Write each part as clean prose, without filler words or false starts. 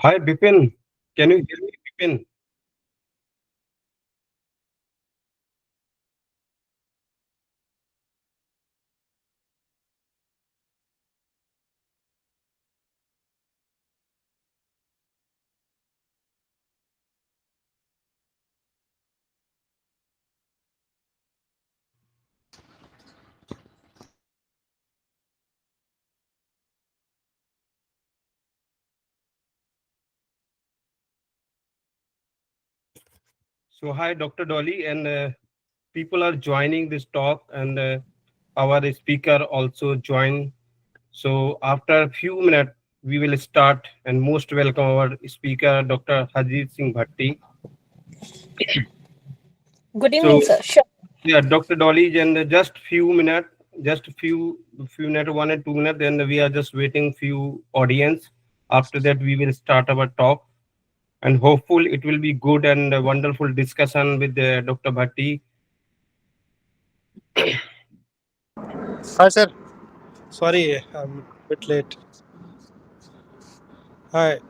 Hi, Bipin. Can you hear me, Bipin? So, hi, Dr. Dolly, and people are joining this talk, and our speaker also join. So, after a few minutes, we will start. And most welcome our speaker, Dr. Hajit Singh Bhatti. Good evening, So, sir. Sure. yeah, Dr. Dolly, and just few minutes, 1 or 2 minutes, then we are just waiting few audience. After that, we will start our talk. And hopeful it will be good and a wonderful discussion with Dr. Bhatti. Hi, sir. Sorry, I'm a bit late. Hi,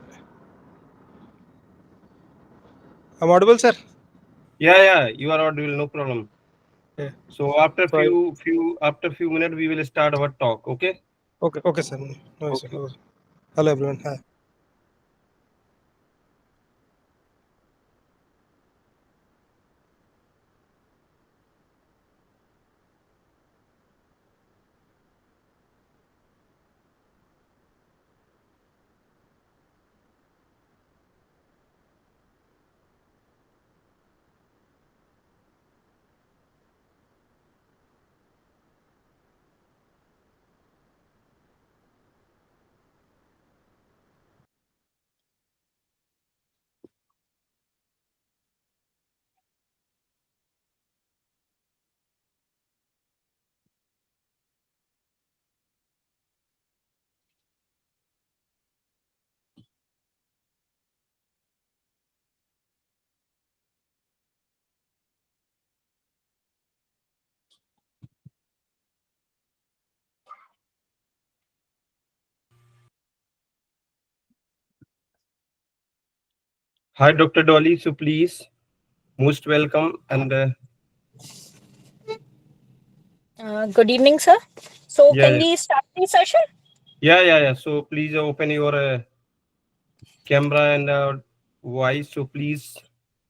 I'm audible, sir. Yeah, you are audible, no problem. Yeah. So after So, I, few minutes, we will start our talk. Okay. okay, sir. No, sir. Okay. No. Hello, everyone. Hi. Hi, Dr. Dolly. So please, most welcome. And Good evening, sir. So, yeah, can yeah, we start the session? yeah. So please open your camera and voice. So please,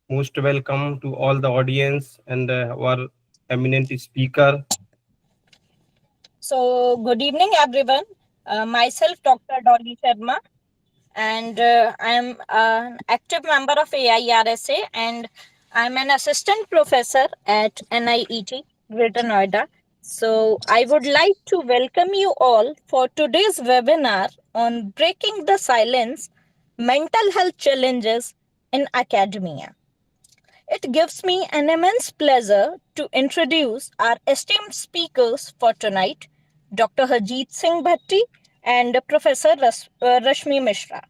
most welcome to all the audience and our eminent speaker. So, good evening, everyone. Myself, Dr. Dolly Sharma, and I am an active member of AIRSA, and I'm an assistant professor at NIET, Greater Noida. So, I would like to welcome you all for today's webinar on breaking the silence, mental health challenges in academia. It gives me an immense pleasure to introduce our esteemed speakers for tonight, Dr. Harjeet Singh Bhatti and Professor Rashmi Mishra.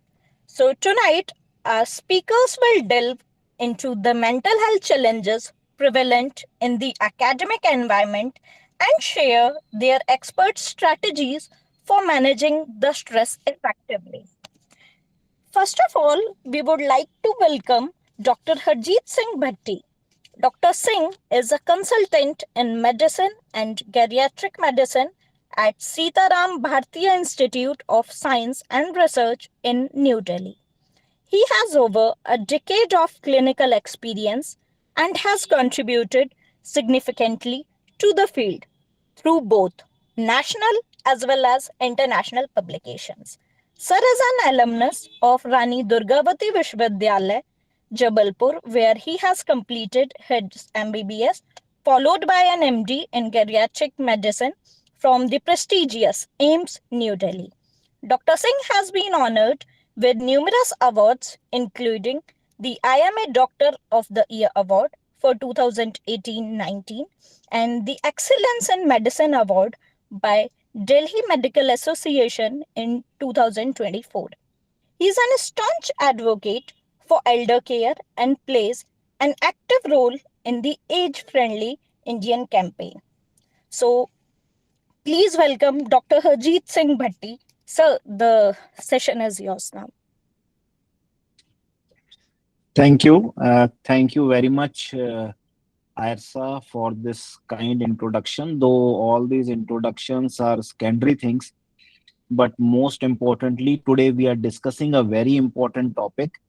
So, tonight, our speakers will delve into the mental health challenges prevalent in the academic environment and share their expert strategies for managing the stress effectively. First of all, we would like to welcome Dr. Harjeet Singh Bhatti. Dr. Singh is a consultant in medicine and geriatric medicine at Sitaram Bhartiya Institute of Science and Research in New Delhi. He has over a decade of clinical experience and has contributed significantly to the field through both national as well as international publications. Sir is an alumnus of Rani Durgavati Vishwavidyalaya, Jabalpur, where he has completed his MBBS, followed by an MD in geriatric medicine from the prestigious AIMS, New Delhi. Dr. Singh has been honored with numerous awards, including the IMA Doctor of the Year Award for 2018-19 and the Excellence in Medicine Award by Delhi Medical Association in 2024. He is an staunch advocate for elder care and plays an active role in the age friendly Indian campaign. So, please welcome Dr. Harjeet Singh Bhatti. Sir, the session is yours now. Thank you. Thank you very much, Airsa, for this kind introduction. Though all these introductions are secondary things, but most importantly, today we are discussing a very important topic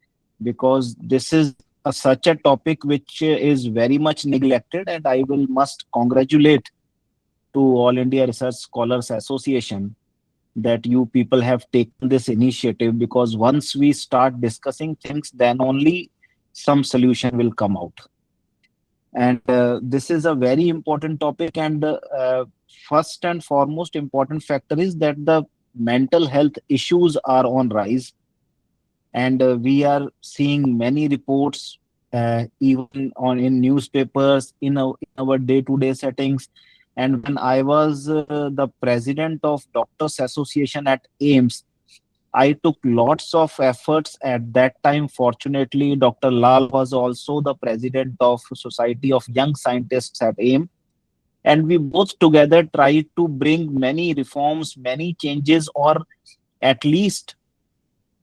because this is such a topic which is very much neglected, and I will must congratulate to All India Research Scholars Association that you people have taken this initiative, because once we start discussing things, then only some solution will come out. And this is a very important topic. And first and foremost important factor is that the mental health issues are on rise, and we are seeing many reports, even on in newspapers, in our day-to-day settings. And when I was the president of Doctors Association at AIMS, I took lots of efforts at that time. Fortunately, Dr. Lal was also the president of Society of Young Scientists at AIM, and we both together tried to bring many reforms, many changes, or at least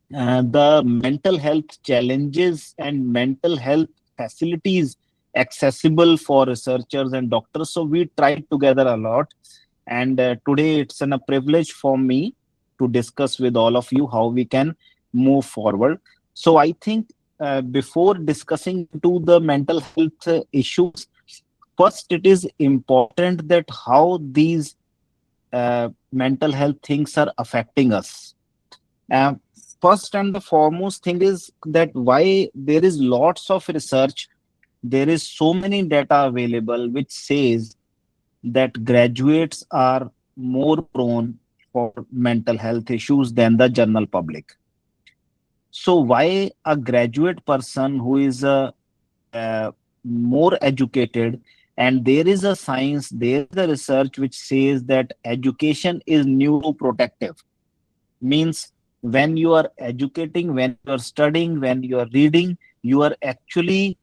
the mental health challenges and mental health facilities accessible for researchers and doctors. So we tried together a lot, and today it's a privilege for me to discuss with all of you how we can move forward. So I think before discussing to the mental health issues, first it is important that how these mental health things are affecting us. uh, First and the foremost thing is that why there is lots of research, there is so many data available which says that graduates are more prone for mental health issues than the general public. So why a graduate person who is uh, more educated, and there is a science, there is a research which says that education is neuroprotective. Means when you are educating, when you are studying, when you are reading, you are actually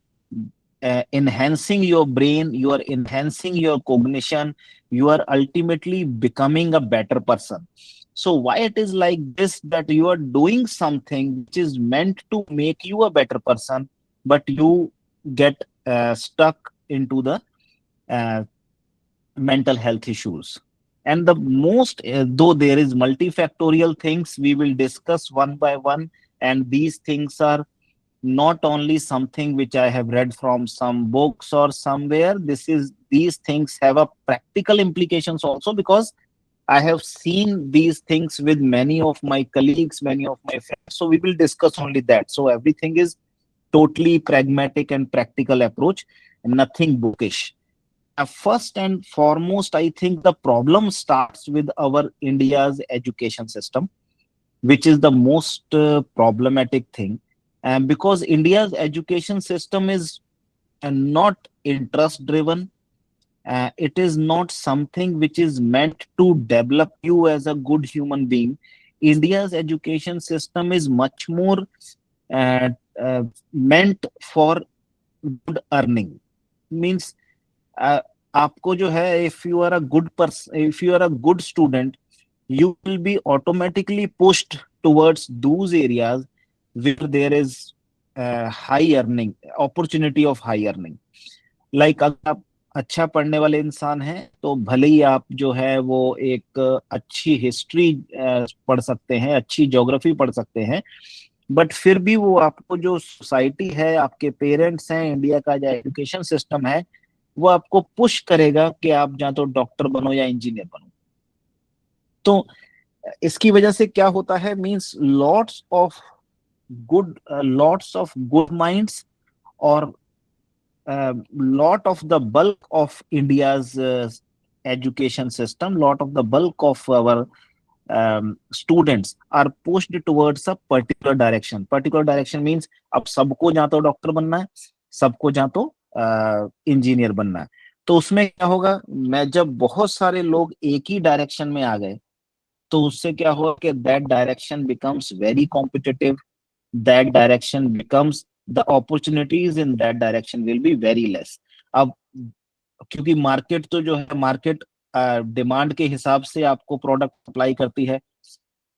enhancing your brain, you are enhancing your cognition, you are ultimately becoming a better person. So why it is like this, that you are doing something which is meant to make you a better person, but you get stuck into the uh, mental health issues. And the most, though there is multifactorial things, we will discuss one by one. And these things are not only something which I have read from some books or somewhere. These things have a practical implications also, because I have seen these things with many of my colleagues, many of my friends. So we will discuss only that. So everything is totally pragmatic and practical approach, and nothing bookish. First and foremost, I think the problem starts with our India's education system, which is the most problematic thing. And because India's education system is not interest driven, it is not something which is meant to develop you as a good human being. India's education system is much more uh, meant for good earning. Means uh, आपको जो है, if you are a good person, if you are a good student, you will be automatically pushed towards those areas where there is high earning, opportunity of high earning. Like अगर आप अच्छा पढ़ने वाले इंसान हैं, तो भले ही आप जो है वो एक अच्छी हिस्ट्री पढ़ सकते हैं, अच्छी ज्योग्राफी पढ़ सकते हैं, बट फिर भी वो आपको जो सोसाइटी है, आपके पेरेंट्स हैं, इंडिया का जो एजुकेशन सिस्टम है, वो आपको पुश करेगा कि आप या तो डॉक्टर बनो या इंजीनियर बनो. तो इसकी वजह से क्या होता है, means lots of good minds, or lot of the bulk of India's education system, lot of the bulk of our students are pushed towards a particular direction. Particular direction means अब सबको या तो डॉक्टर बनना है, सबको या तो engineer बनना है. तो उसमें क्या होगा, मैं जब बहुत सारे लोग एक ही डायरेक्शन में आ गए, तो उससे क्या होगा कि that direction becomes very competitive, that direction becomes, the opportunities in that direction will be very less. अब क्योंकि मार्केट तो जो है, मार्केट डिमांड के हिसाब से आपको प्रोडक्ट सप्लाई करती है.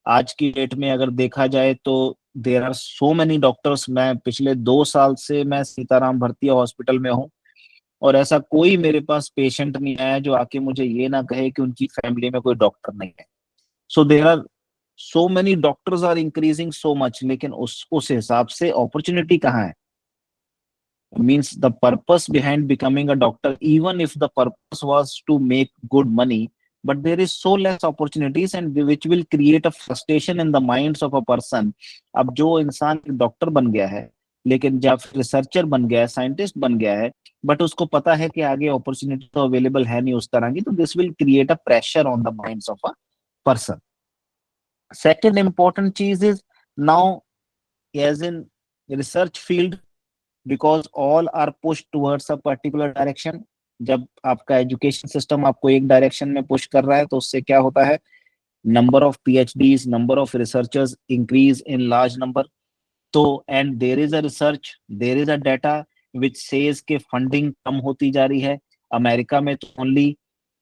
आज की डेट में अगर देखा जाए तो there are so many doctors. मैं पिछले 2 साल से मैं सीताराम भर्ती हॉस्पिटल में हूँ, और ऐसा कोई मेरे पास पेशेंट नहीं आया जो आके मुझे ये ना कहे कि उनकी फैमिली में कोई डॉक्टर नहीं है। So there are so many doctors are increasing so much, लेकिन उस हिसाब से अपॉर्चुनिटी कहाँ है? Means the purpose behind becoming a doctor, even if the purpose was to make good money, but there is so less opportunities and which will create a frustration in the minds of a person. अब जो इंसान doctor बन गया है, लेकिन जब researcher बन गया है, साइंटिस्ट बन गया है, बट उसको पता है कि आगे अपॉर्चुनिटी तो अवेलेबल है नहीं उस तरह की, तो this will create a pressure on the minds of a person. Second important चीज is now as in research field, because all are pushed towards a particular direction. जब आपका एजुकेशन सिस्टम आपको एक डायरेक्शन में पुश कर रहा है तो उससे क्या होता है, number of PhDs, number of researchers increase in large number. तो and there is a research, there is a data which says के फंडिंग कम होती जा रही है. अमेरिका में तो only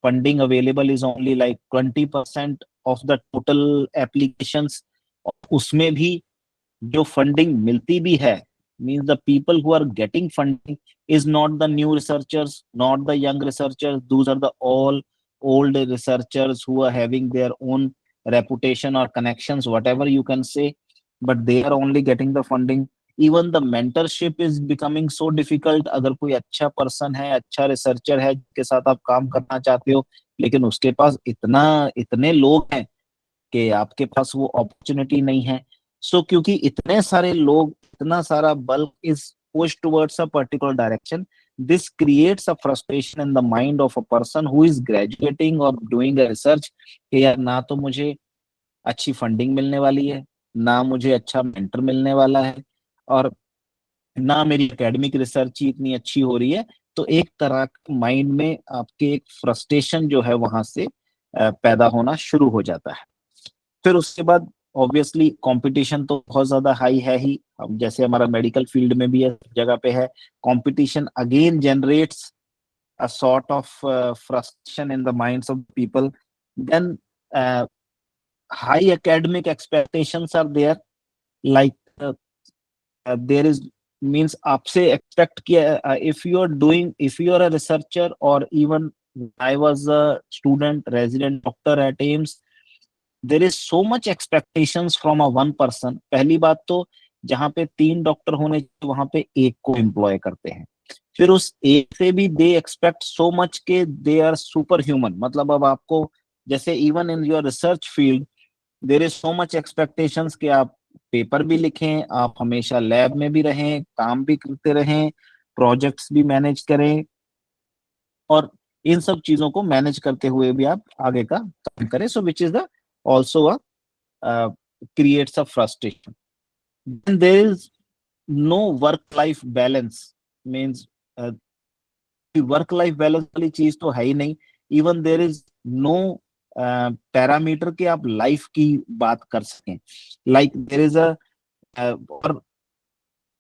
funding available is only like 20% of the total applications. उसमें भी जो फंडिंग मिलती भी है, means the people who are getting funding is not the new researchers, not the young researchers. Those are the all old researchers who are having their own reputation or connections, whatever you can say, but they are only getting the funding. Even the mentorship is becoming so difficult. अगर कोई अच्छा person है, अच्छा researcher है जिसके साथ आप काम करना चाहते हो, लेकिन उसके पास इतने लोग हैं कि आपके पास वो अपॉर्चुनिटी नहीं है. सो क्योंकि इतने सारे लोग, इतना सारा bulk is push towards a particular direction, this creates a frustration in the mind of a person who is graduating or doing a research कि यार ना तो मुझे अच्छी फंडिंग मिलने वाली है, ना मुझे अच्छा मेंटर मिलने वाला है, और ना मेरी एकेडमिक रिसर्च ही इतनी अच्छी हो रही है. तो एक तरह माइंड में आपके एक फ्रस्ट्रेशन जो है वहां से पैदा होना शुरू हो जाता है. फिर उसके बाद ऑब्वियसली कंपटीशन तो बहुत ज्यादा हाई है ही. अब जैसे हमारा मेडिकल फील्ड में भी इस जगह पे है, competition again generates a sort of frustration in the minds of people. Then high academic expectations are there, like there is means आपसे एक्सपेक्ट किया, if you are doing, if you are a researcher, और even I was a student resident doctor at AIIMS, there is so much expectations from a one person. पहली बात तो जहां पे 3 doctor होने वहां पे एक को एम्प्लॉय करते हैं, फिर उस एक से भी दे एक्सपेक्ट सो मच के दे आर सुपर ह्यूमन. मतलब अब आपको जैसे even in your research field there is so much expectations कि आप पेपर भी लिखें, आप हमेशा लैब में भी रहें, काम भी करते रहें, प्रोजेक्ट्स भी मैनेज करें, और इन सब चीजों को मैनेज करते हुए भी आप आगे का काम करें. So which is the also creates a frustration. Then there is no work-life balance. Means work life balance वाली चीज तो है ही नहीं. Even there is no parameter कि आप लाइफ की बात कर सकें. लाइक देर इज अ, और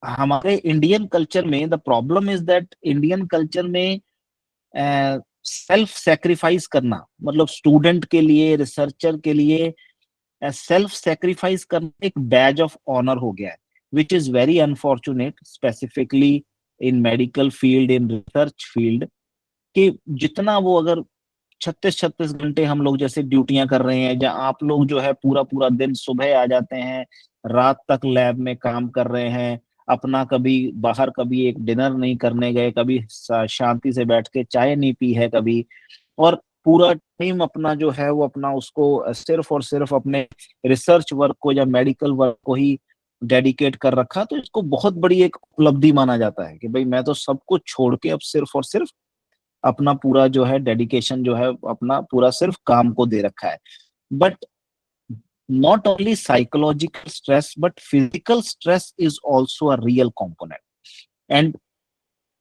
हमारे इंडियन कल्चर में the problem is that Indian culture में सेल्फ सेक्रीफाइस करना, मतलब स्टूडेंट के लिए, रिसर्चर के लिए सेल्फ सेक्रीफाइस करना एक बैज ऑफ ऑनर हो गया है, which is very unfortunate, specifically in medical field, in research field. कि जितना वो अगर 36 घंटे हम लोग जैसे ड्यूटियां कर रहे हैं, जहां आप लोग जो है पूरा पूरा दिन सुबह आ जाते हैं, रात तक लैब में काम कर रहे हैं, अपना कभी बाहर कभी एक डिनर नहीं करने गए, कभी शांति से बैठ के चाय नहीं पी है कभी, और पूरा टाइम अपना जो है वो अपना उसको सिर्फ और सिर्फ अपने रिसर्च वर्क को या मेडिकल वर्क को ही डेडिकेट कर रखा, तो इसको बहुत बड़ी एक उपलब्धि माना जाता है कि भाई मैं तो सब कुछ छोड़ के अब सिर्फ और सिर्फ अपना पूरा जो है डेडिकेशन जो है अपना पूरा सिर्फ काम को दे रखा है. But not only psychological stress but physical stress is also a real component. And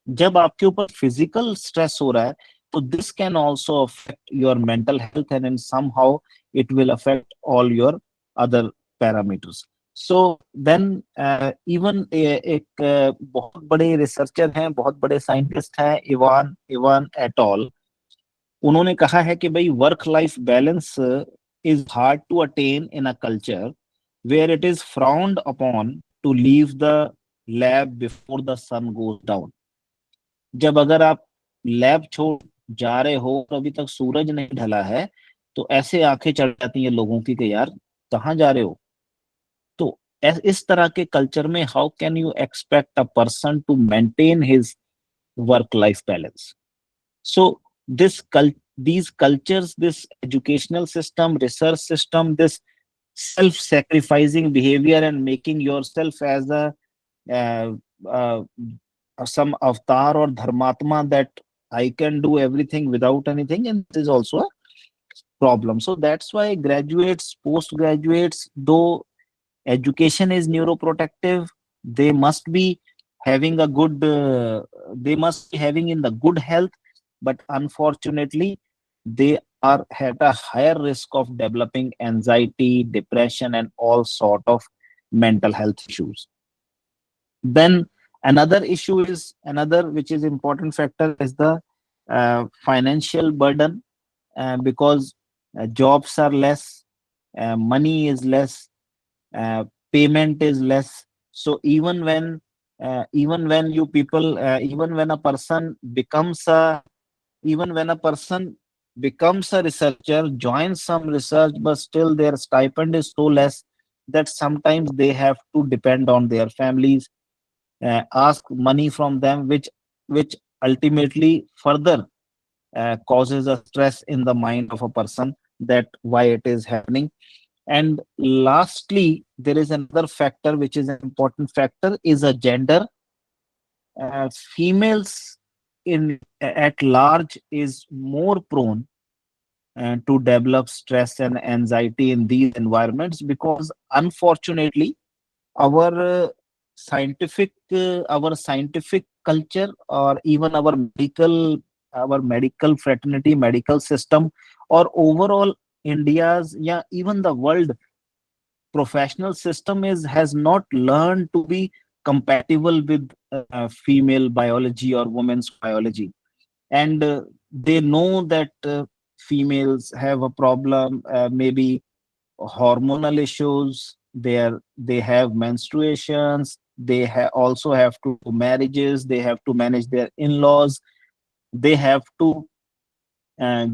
जब आपके ऊपर फिजिकल स्ट्रेस हो रहा है तो this can also affect your mental health and in somehow it will affect all your other parameters. So then even एक बहुत बड़े रिसर्चर हैं, बहुत बड़े साइंटिस्ट हैं, इवान इवान एट ऑल, उन्होंने कहा है कि भाई work life balance is hard to attain in a culture where it is frowned upon to leave the lab before the sun goes down. जब अगर आप लैब छोड़ जा रहे हो और अभी तक सूरज नहीं ढला है, तो ऐसे आंखें चढ़ जाती हैं लोगों की कि यार कहाँ जा रहे हो। तो इस तरह के कल्चर में how can you expect a person to maintain his work life balance. So this these cultures, this educational system, research system, this self-sacrificing behavior and making yourself as a uh, uh, some avatar or dharmatma that I can do everything without anything, and this is also a problem. So that's why graduates, postgraduates, though education is neuroprotective, they must be having a good they must be having in the good health, but unfortunately they are at a higher risk of developing anxiety, depression, and all sort of mental health issues. Then another issue is another which is important factor is the financial burden, because jobs are less, money is less, payment is less. So even when you people even when a person becomes a even when a person becomes a researcher, joins some research, but still their stipend is so less that sometimes they have to depend on their families, ask money from them, which ultimately further causes a stress in the mind of a person, that why it is happening. And lastly, there is another factor which is an important factor is a gender. Females in at large is more prone to develop stress and anxiety in these environments, because unfortunately our our scientific culture, or even our medical fraternity, medical system, or overall India's, yeah, even the world professional system is has not learned to be compatible with female biology or women's biology. And they know that females have a problem, maybe hormonal issues, they have menstruations, they also have to do marriages, they have to manage their in-laws, they have to uh,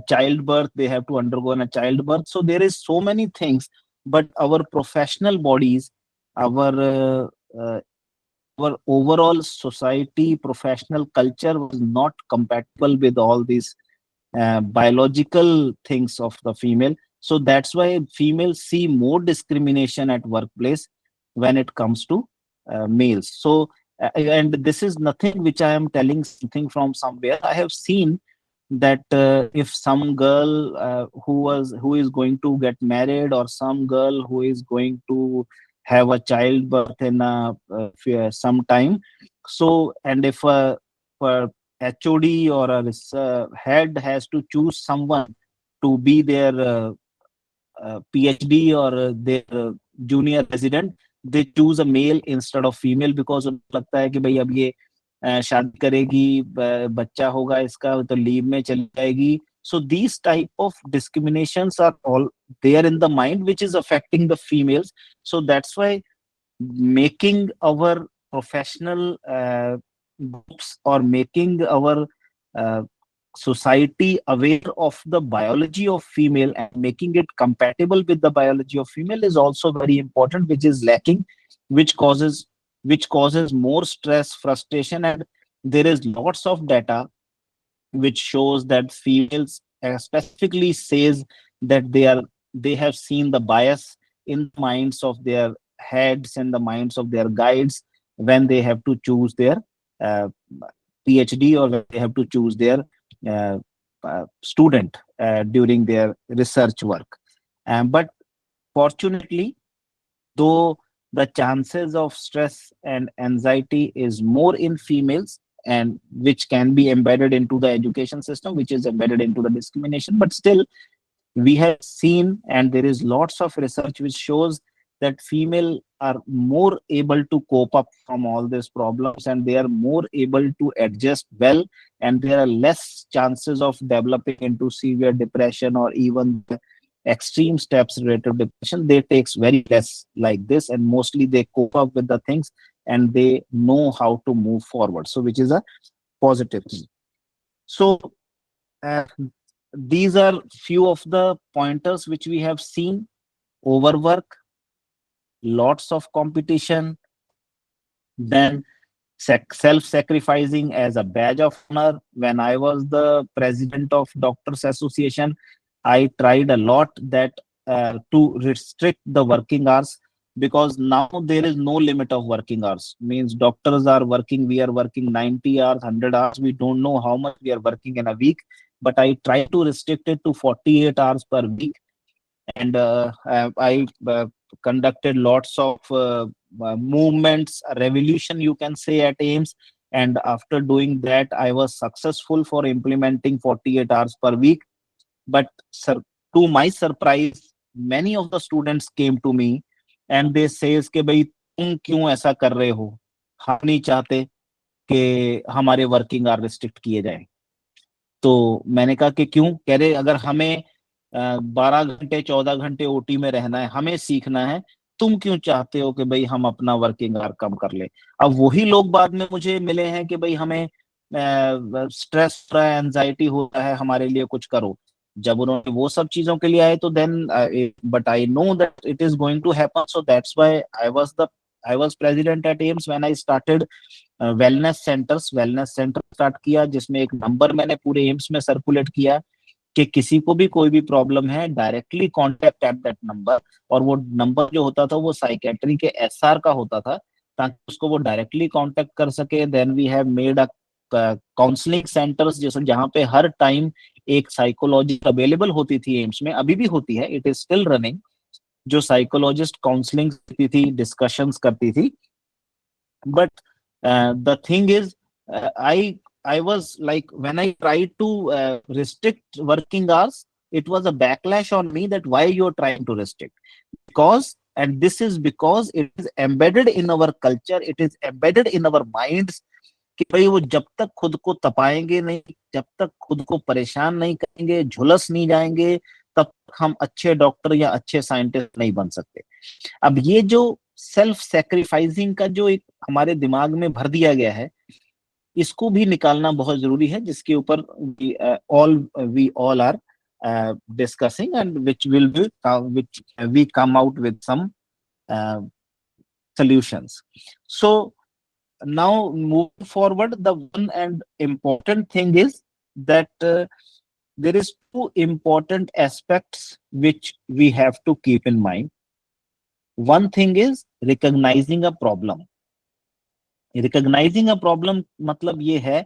childbirth, they have to undergo a childbirth. So there is so many things, but our professional bodies, our our overall society professional culture was not compatible with all these biological things of the female. So that's why females see more discrimination at workplace when it comes to males. So and this is nothing which I am telling something from somewhere. I have seen that if some girl who is going to get married, or some girl who is going to have a childbirth in some time, so and if a HOD or a head has to choose someone to be their PhD or their junior resident, they choose a male instead of female, because उनको लगता है कि भाई अब ये शादी करेगी, बच्चा होगा इसका, तो लीव में चली जाएगी. So these type of discriminations are all there in the mind, which is affecting the females. So that's why making our professional groups, or making our uh, society aware of the biology of female and making it compatible with the biology of female is also very important, which is lacking, which causes more stress, frustration. And there is lots of data which shows that females specifically says that they have seen the bias in the minds of their heads and the minds of their guides when they have to choose their uh, PhD, or when they have to choose their uh, student during their research work. But fortunately, though the chances of stress and anxiety is more in females, and which can be embedded into the education system, which is embedded into the discrimination, but still we have seen, and there is lots of research which shows that female are more able to cope up from all these problems, and they are more able to adjust well, and there are less chances of developing into severe depression or even extreme steps related to depression, they takes very less like this, and mostly they cope up with the things and they know how to move forward. So which is a positive thing. So uh, these are few of the pointers which we have seen: overwork, lots of competition, then self-sacrificing as a badge of honor. When I was the president of Doctors Association, I tried a lot that to restrict the working hours, because now there is no limit of working hours. Means doctors are working, we are working 90 hours, 100 hours. We don't know how much we are working in a week, but I try to restrict it to 48 hours per week. And I conducted lots of movements, a revolution you can say, at AIIMS. And after doing that, I was successful for implementing 48 hours per week. But to my surprise, many of the students came to me and they says कि भाई तुम क्यों ऐसा कर रहे हो, हम नहीं चाहते कि हमारे वर्किंग आवर रिस्ट्रिक्ट किए जाए। तो मैंने कहा कि क्यों? कह रहे अगर हमें 12 घंटे 14 घंटे ओटी में रहना है, हमें सीखना है, तुम क्यों चाहते हो कि भाई हम अपना वर्किंग आवर कम कर ले। अब वही लोग बाद में मुझे मिले हैं कि भाई हमें स्ट्रेस, एंजाइटी होता है, हमारे लिए कुछ करो। जब उन्होंने वो सब चीजों के लिए आए तो then but I know that it is going to happen, so that's why I was president at AIIMS when I started wellness centre start किया, जिसमें एक नंबर मैंने पूरे एम्स में सर्कुलेट किया कि किसी को भी कोई भी प्रॉब्लम है, directly contact at that number. और वो नंबर जो होता था वो साइकेट्री के एसआर का होता था, ताकि उसको वो डायरेक्टली कांटेक्ट कर सके। Then we have made a counselling centres, जैसे जहाँ पे हर टाइम एक साइकोलॉजिस्ट अवेलेबल होती थी एम्स में, अभी भी होती है, इट इज स्टिल रनिंग, जो साइकोलॉजिस्ट काउंसलिंग करती थी, डिस्कशंस करती थी। But the thing is, I was like, when I tried to restrict working hours, it was a backlash on me that why you're trying to restrict. Because, and this is because it is embedded in our culture, it is embedded in our minds कि भाई वो जब तक खुद को तपाएंगे नहीं, जब तक खुद को परेशान नहीं करेंगे, झुलस नहीं जाएंगे, तब तक हम अच्छे डॉक्टर या अच्छे साइंटिस्ट नहीं बन सकते। अब ये जो सेल्फ सेक्रीफाइसिंग का जो एक हमारे दिमाग में भर दिया गया है, इसको भी निकालना बहुत जरूरी है, जिसके ऊपर we all are discussing and which we come out with some solutions. So now moving forward, the one and important thing is that there is two important aspects which we have to keep in mind. One thing is recognizing a problem. Recognizing a problem मतलब ये है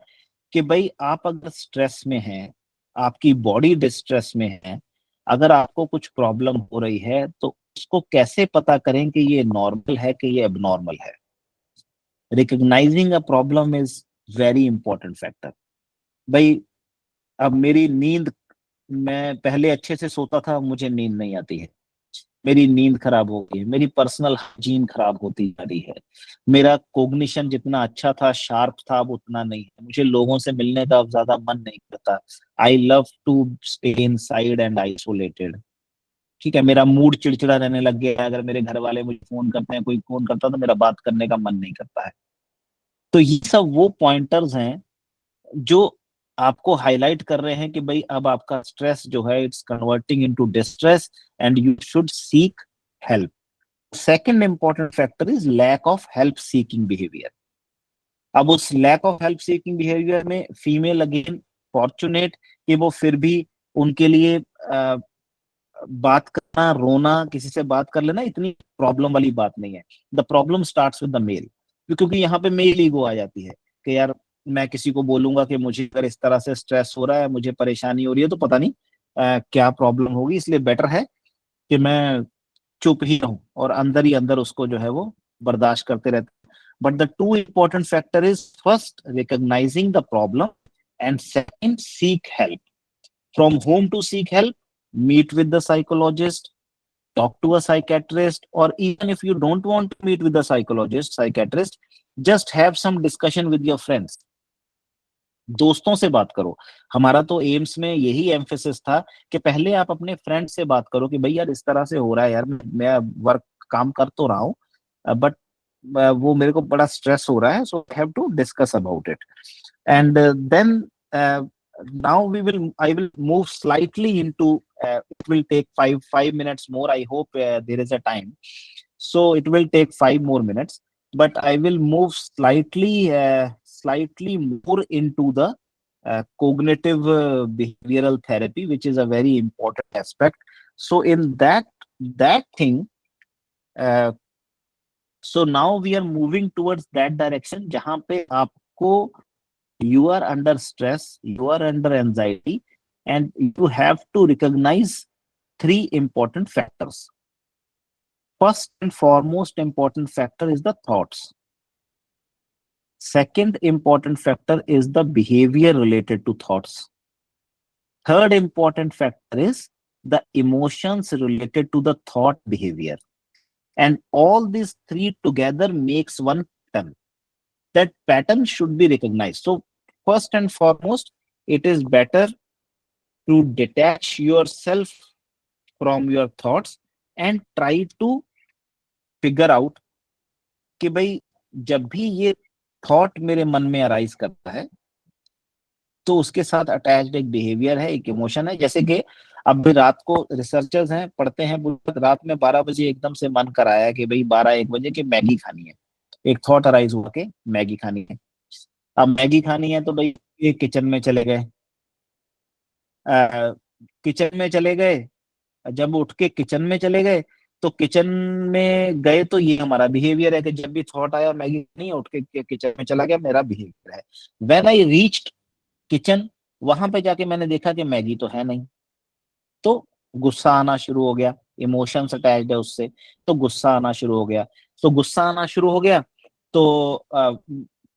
कि भाई आप अगर stress में हैं, आपकी बॉडी डिस्ट्रेस में है, अगर आपको कुछ प्रॉब्लम हो रही है तो उसको कैसे पता करें कि ये नॉर्मल है कि ये एबनॉर्मल है। Recognising a problem is very important factor. भाई अब मेरी नींद, मैं पहले अच्छे से सोता था, मुझे नींद नहीं आती है, मेरी नींद खराब हो गई है, मेरी पर्सनल हाइजीन खराब होती जा रही है, मेरा कोग्निशन जितना अच्छा था, शार्प था, अब उतना नहीं है, मुझे लोगों से मिलने का अब ज्यादा मन नहीं करता। I love to stay inside and isolated. ठीक है, मेरा मूड चिड़चिड़ा रहने लग गया है, अगर मेरे घर वाले मुझे फोन करते हैं, कोई फोन करता है, तो मेरा बात करने का मन नहीं करता है। तो ये सब वो पॉइंटर्स हैं जो आपको हाईलाइट कर रहे हैं कि भाई अब आपका स्ट्रेस जो है it's converting into distress and you should seek help. Second important factor is lack of help seeking behaviour. अब उस lack of help seeking behaviour में फीमेल अगेन फॉर्चुनेट कि वो फिर भी उनके लिए बात करना, रोना, किसी से बात कर लेना इतनी प्रॉब्लम वाली बात नहीं है। The problem starts with the male, क्योंकि यहाँ पे मेल ईगो आ जाती है कि यार मैं किसी को बोलूंगा कि मुझे अगर इस तरह से स्ट्रेस हो रहा है, मुझे परेशानी हो रही है, तो पता नहीं क्या प्रॉब्लम होगी, इसलिए बेटर है कि मैं चुप ही रहूं और अंदर ही अंदर उसको जो है वो बर्दाश्त करते रहते। But the two important factor is first recognising the problem and second seek help. From home to seek help, meet with the psychologist, talk to a psychiatrist, or even if you don't want to meet with the psychologist, psychiatrist, just have some discussion with your friends. दोस्तों से बात करो। हमारा तो AIIMS में यही emphasis था कि पहले आप अपने फ्रेंड से बात करो कि भाई यार इस तरह से हो रहा है यार, मैं वर्क काम कर तो रहा हूँ बट वो मेरे को बड़ा स्ट्रेस हो रहा है, so I have to discuss about it. And then now I will move slightly into it will take five minutes more. I hope there is a time, so it will take 5 more minutes, but I will move slightly more into the cognitive behavioral therapy, which is a very important aspect. So in that thing, uh, so now we are moving towards that direction जहां पे आपको you are under stress, you are under anxiety, and you have to recognize three important factors. First and foremost important factor is the thoughts. Second important factor is the behavior related to thoughts. Third important factor is the emotions related to the thought behavior. And all these three together makes one pattern. That pattern should be recognized. So first and foremost, it is better to detach yourself from your thoughts and try to figure out कि भाई जब भी ये thought मेरे मन में arise करता है तो उसके साथ अटैच्ड एक बिहेवियर है, एक इमोशन है। जैसे कि अब भी रात को रिसर्चर्स हैं, पढ़ते हैं, रात में 12 बजे एकदम से मन कराया कि भाई 12-1 बजे की मैगी खानी है, एक थॉट अराइज हुआ कि मैगी खानी है। अब मैगी खानी है तो भाई ये किचन में चले गए, किचन में चले गए, जब उठ के किचन में चले गए तो किचन में गए तो ये हमारा बिहेवियर है कि जब भी थॉट आया मैगी नहीं, उठ के किचन में चला गया, मेरा बिहेवियर है। व्हेन आई रीच्ड किचन, वहां पे जाके मैंने देखा कि मैगी तो है नहीं, तो गुस्सा आना शुरू हो गया, इमोशंस अटैच्ड है उससे, तो गुस्सा आना शुरू हो गया। तो गुस्सा आना शुरू हो गया तो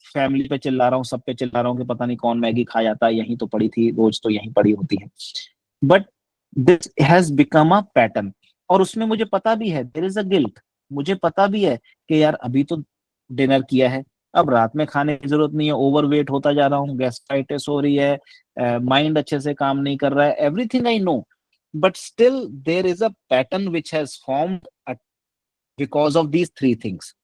फैमिली पे चिल्ला रहा हूँ, सब पे चिल्ला रहा हूँ कि पता नहीं कौन मैगी खा जाता है, यहीं तो पड़ी थी, रोज तो यहीं पड़ी होती है। But this has become a pattern. और उसमें मुझे पता भी है, देयर इज अ गिल्ट, मुझे पता भी है कि यार अभी तो डिनर किया है, अब रात में खाने की जरूरत नहीं है, ओवरवेट होता जा रहा हूँ, गैस्ट्राइटिस हो रही है, माइंड अच्छे से काम नहीं कर रहा है, everything I know, but still there is a pattern which has formed because of these three things.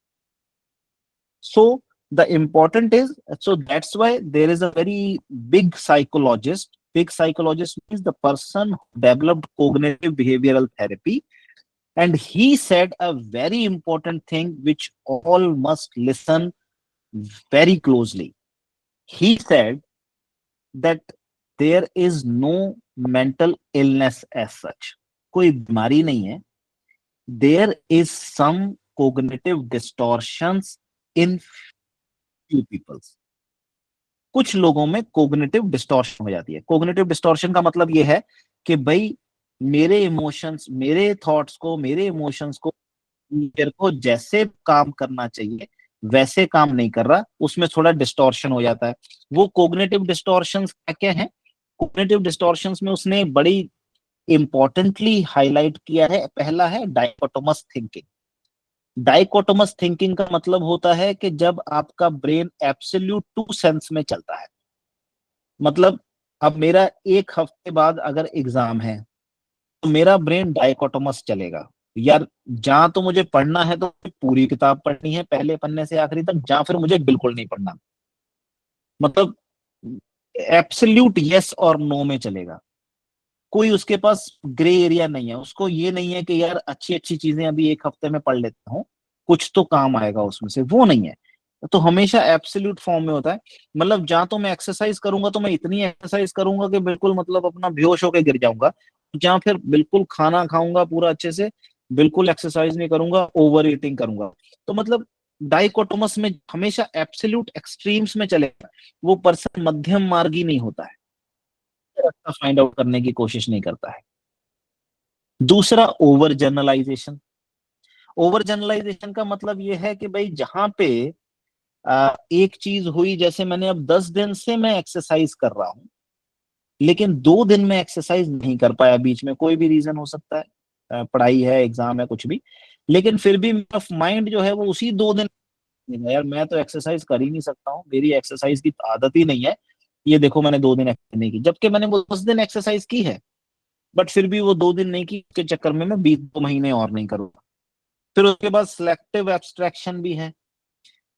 So the important is, so that's why there is a very big psychologist. Big psychologist means the person who developed cognitive behavioral therapy, and he said a very important thing which all must listen very closely. He said that there is no mental illness as such. कोई बीमारी नहीं है, there is some cognitive distortions in few people. कुछ लोगों में cognitive distortion हो जाती है। कोग्निटिव डिस्टॉर्शन का मतलब ये है कि भाई मेरे इमोशंस, मेरे थॉट्स को, मेरे इमोशंस को, मेरे को जैसे काम करना चाहिए वैसे काम नहीं कर रहा, उसमें थोड़ा डिस्टॉर्शन हो जाता है। वो कोग्निटिव डिस्टॉर्शंस क्या क्या है? कोग्निटिव डिस्टॉर्शंस में उसने बड़ी इंपॉर्टेंटली हाईलाइट किया है, पहला है डाइकोटोमस थिंकिंग। डाइकोटोमस थिंकिंग का मतलब होता है कि जब आपका ब्रेन एब्सोल्यूट टू सेंस में चलता है, मतलब अब मेरा एक हफ्ते बाद अगर एग्जाम है तो मेरा ब्रेन डाइकोटोमस चलेगा, यार जहां तो मुझे पढ़ना है तो पूरी किताब पढ़नी है पहले पन्ने से आखिरी तक, जहां फिर मुझे बिल्कुल नहीं पढ़ना, मतलब एब्सोल्यूट यस और नो में चलेगा। कोई उसके पास ग्रे एरिया नहीं है, उसको ये नहीं है कि यार अच्छी अच्छी चीजें अभी एक हफ्ते में पढ़ लेता हूँ, कुछ तो काम आएगा उसमें से, वो नहीं है। तो हमेशा एब्सोल्यूट फॉर्म में होता है, मतलब जहां तो मैं एक्सरसाइज करूंगा तो मैं इतनी एक्सरसाइज करूंगा कि बिल्कुल मतलब अपना बेहोश होकर गिर जाऊंगा, जहां फिर बिल्कुल खाना खाऊंगा पूरा अच्छे से, बिल्कुल एक्सरसाइज नहीं करूंगा, ओवर ईटिंग करूंगा। तो मतलब डाइकोटोमस में हमेशा एब्सोल्यूट एक्सट्रीम्स में चलेगा, वो पर्सन मध्यम मार्गी नहीं होता है, रास्ता फाइंड आउट करने की कोशिश नहीं करता है। दूसरा ओवर जनरलाइजेशन। ओवर जनरलाइजेशन का मतलब ये है कि भाई जहां पे एक चीज हुई, जैसे मैंने अब 10 दिन से मैं एक्सरसाइज कर रहा हूं लेकिन 2 दिन में एक्सरसाइज नहीं कर पाया, बीच में कोई भी रीजन हो सकता है, पढ़ाई है, एग्जाम है, कुछ भी, लेकिन फिर भी मेरा माइंड जो है वो उसी 2 दिन, यार मैं तो एक्सरसाइज कर ही नहीं सकता हूँ, मेरी एक्सरसाइज की आदत ही नहीं है, ये देखो मैंने 2 दिन एक्सरसाइज नहीं की, जबकि मैंने वो 10 दिन एक्सरसाइज की है, बट फिर भी वो 2 दिन नहीं की, इसके चक्कर में मैं 20 महीने और नहीं करूंगा। फिर उसके बाद सिलेक्टिव एब्स्ट्रैक्शन भी है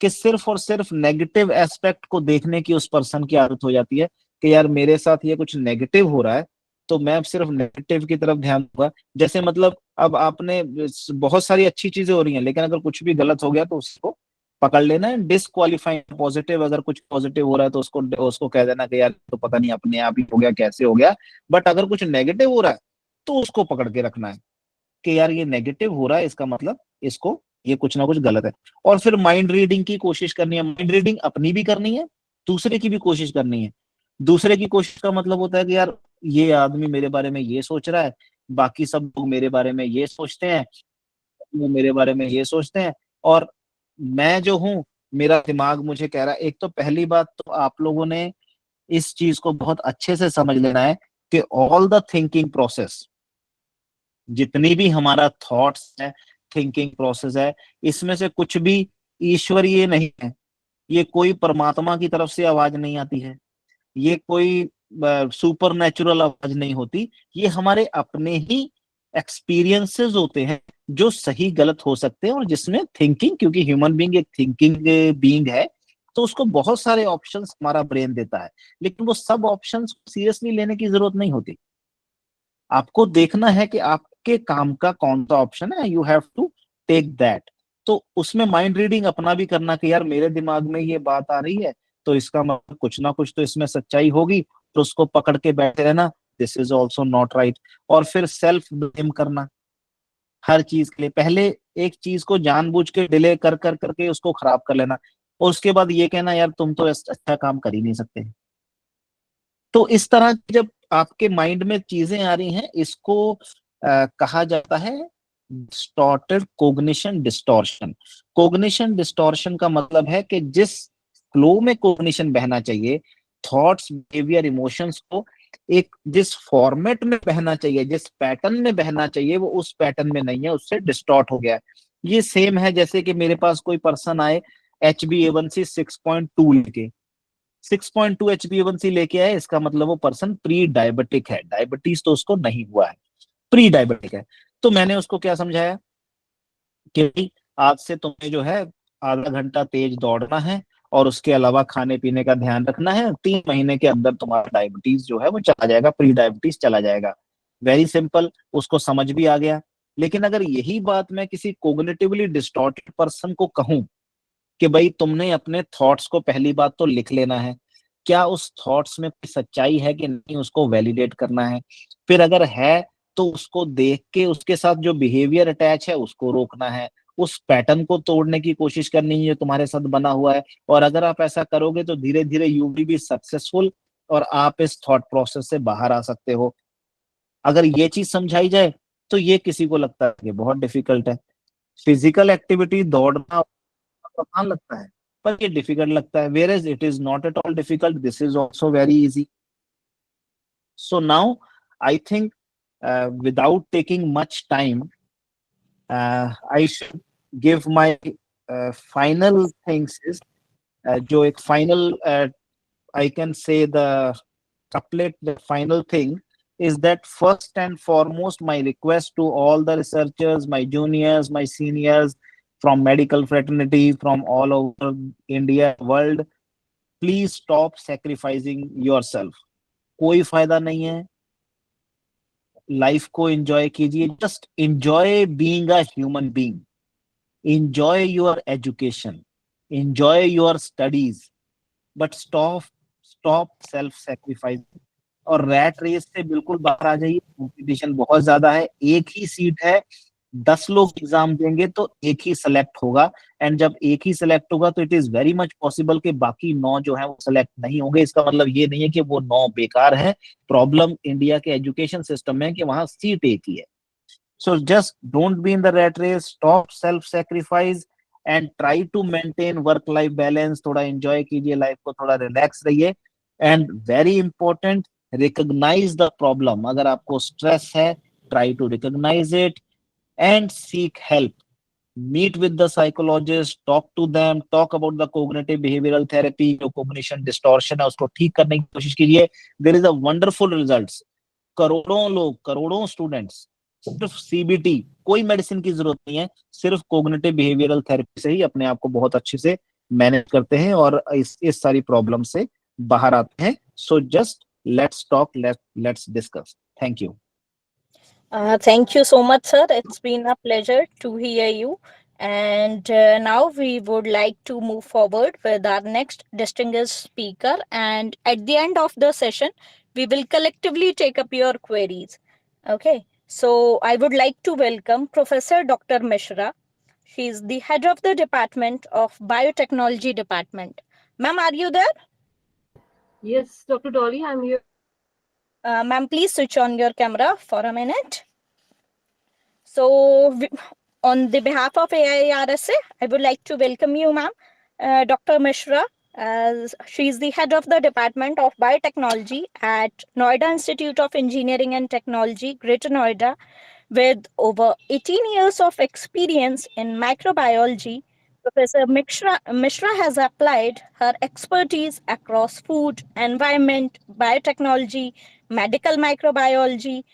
कि सिर्फ और सिर्फ नेगेटिव एस्पेक्ट को देखने की उस पर्सन की आदत हो जाती है कि यार मेरे साथ ये कुछ नेगेटिव हो रहा है, तो मैं अब सिर्फ नेगेटिव की तरफ ध्यान दूंगा। जैसे मतलब अब आपने बहुत सारी अच्छी चीजें हो रही हैं, लेकिन अगर कुछ भी गलत हो गया तो उसको पकड़ लेना है, डिस्क्वालीफाइंग पॉजिटिव। अगर कुछ पॉजिटिव हो रहा है तो उसको उसको कह देना कि यार तो पता नहीं अपने आप ही हो गया, कैसे हो गया। बट अगर कुछ नेगेटिव हो रहा है तो उसको पकड़ के रखना है कि यार ये नेगेटिव हो रहा है, इसका मतलब इसको ये कुछ ना कुछ गलत है। और फिर माइंड रीडिंग की कोशिश करनी है। माइंड रीडिंग अपनी भी करनी है, दूसरे की भी कोशिश करनी है। दूसरे की कोशिश का मतलब होता है कि यार ये आदमी मेरे बारे में ये सोच रहा है, बाकी सब लोग मेरे बारे में ये सोचते हैं, वो मेरे बारे में ये सोचते हैं, और मैं जो हूँ, मेरा दिमाग मुझे कह रहा है। एक तो पहली बात तो आप लोगों ने इस चीज को बहुत अच्छे से समझ लेना है कि ऑल द थिंकिंग प्रोसेस, जितनी भी हमारा थॉट्स है, थिंकिंग प्रोसेस है, इसमें से कुछ भी ईश्वरीय नहीं है। ये कोई परमात्मा की तरफ से आवाज नहीं आती है, ये कोई सुपर नेचुरल आवाज नहीं होती। ये हमारे अपने ही एक्सपीरियंसेस होते हैं जो सही गलत हो सकते हैं, और जिसमें थिंकिंग, क्योंकि ह्यूमन बीइंग एक थिंकिंग बीइंग है, तो उसको बहुत सारे ऑप्शंस हमारा ब्रेन देता है। लेकिन वो सब ऑप्शंस सीरियसली लेने की जरूरत नहीं होती। आपको देखना है कि आपके काम का कौन सा ऑप्शन है, you have to take that. तो उसमें माइंड रीडिंग अपना भी करना कि यार मेरे दिमाग में ये बात आ रही है, तो इसका मतलब कुछ ना कुछ तो इसमें सच्चाई होगी, तो उसको पकड़ के बैठे रहना, this is also not right. और फिर सेल्फ ब्लेम करना हर चीज के लिए। पहले एक चीज को जानबूझ के डिले कर कर करके उसको खराब कर लेना, और उसके बाद ये कहना यार तुम तो अच्छा काम कर ही नहीं सकते। तो इस तरह की जब आपके माइंड में चीजें आ रही हैं, इसको कहा जाता है distorted cognition distortion. Cognition distortion का मतलब है कि जिस फ्लो में कोग्निशन बहना चाहिए, थॉट्स, बिहेवियर, इमोशंस को एक जिस फॉर्मेट में बहना चाहिए, जिस पैटर्न में बहना चाहिए, वो उस पैटर्न में नहीं है, उससे डिस्टॉर्ट हो गया है। ये सेम है जैसे कि मेरे पास कोई पर्सन आए HbA1c 6.2 लेके, 6.2 HbA1c लेके आए, इसका मतलब वो पर्सन प्री डायबिटिक है। डायबिटीज तो उसको नहीं हुआ है, प्री डायबिटिक है। तो मैंने उसको क्या समझाया कि भाई आज से तुम्हें जो है आधा घंटा तेज दौड़ना है, और उसके अलावा खाने पीने का ध्यान रखना है। 3 महीने के अंदर तुम्हारा डायबिटीज जो है वो चला जाएगा, प्री डायबिटीज चला जाएगा। वेरी सिंपल, उसको समझ भी आ गया। लेकिन अगर यही बात मैं किसी कोग्निटिवली डिस्टॉर्टेड पर्सन को कहूं कि भाई तुमने अपने थॉट्स को पहली बात तो लिख लेना है, क्या उस थॉट्स में कोई सच्चाई है कि नहीं, उसको वैलिडेट करना है। फिर अगर है तो उसको देख के उसके साथ जो बिहेवियर अटैच है उसको रोकना है, उस पैटर्न को तोड़ने की कोशिश करनी है जो तुम्हारे साथ बना हुआ है। और अगर आप ऐसा करोगे तो धीरे धीरे यू विल बी सक्सेसफुल, और आप इस थॉट प्रोसेस से बाहर आ सकते हो। अगर ये चीज समझाई जाए तो ये किसी को लगता है कि बहुत डिफिकल्ट है। फिजिकल एक्टिविटी दौड़ना आसान लगता है, पर ये डिफिकल्ट लगता है, whereas it is not at all difficult, this is also very easy. So now I think without taking much time, I should give my final things is जो एक final I can say the couplet, the final thing is that first and foremost my request to all the researchers, my juniors, my seniors from medical fraternity from all over India world, please stop sacrificing yourself. कोई फायदा नहीं है, life को enjoy कीजिए, just enjoy being a human being, enjoy your education, enjoy your studies, but stop stop self sacrifice. और rat race से बिल्कुल बाहर आ जाइए, कंपटीशन बहुत ज्यादा है, एक ही सीट है, 10 लोग एग्जाम देंगे तो एक ही सिलेक्ट होगा। एंड जब एक ही सिलेक्ट होगा तो it is very much possible कि बाकी 9 जो है वो सिलेक्ट नहीं होंगे। इसका मतलब ये नहीं है कि वो 9 बेकार है। प्रॉब्लम इंडिया के एजुकेशन सिस्टम में है कि वहां सीट एक ही है। So just don't be in the rat race, stop self sacrifice and try to maintain work life balance. थोड़ा एंजॉय कीजिए लाइफ को, थोड़ा रिलैक्स रहिए। And very important, recognise the problem. अगर आपको स्ट्रेस है, try to recognise it and seek help. meet with the psychologist, talk to them, talk about the cognitive behavioral therapy, जो cognition distortion है उसको ठीक करने की कोशिश कीजिए. There is a wonderful results. करोड़ों लोग, करोड़ों स्टूडेंट्स सिर्फ सीबीटी, कोई मेडिसिन की जरूरत नहीं है, सिर्फ कोग्निटिव बिहेवियरल थेरेपी से ही अपने आप को बहुत अच्छे से मैनेज करते हैं और इस सारी प्रॉब्लम से बाहर आते हैं. So just let's talk, let's discuss. Thank you. Thank you so much, sir. It's been a pleasure to hear you. And now we would like to move forward with our next distinguished speaker. And at the end of the session, we will collectively take up your queries. Okay. So I would like to welcome Professor Dr. Mishra. She is the head of the Department of Biotechnology Department. Ma'am, are you there? Yes, Dr. Dolly, I'm here. Ma'am, please switch on your camera for a minute. So, on the behalf of AIRSA, I would like to welcome you, ma'am, Dr. Mishra, as she is the head of the Department of Biotechnology at Noida Institute of Engineering and Technology, Greater Noida, with over 18 years of experience in microbiology. Professor Mishra has applied her expertise across food, environment, biotechnology, medical microbiology,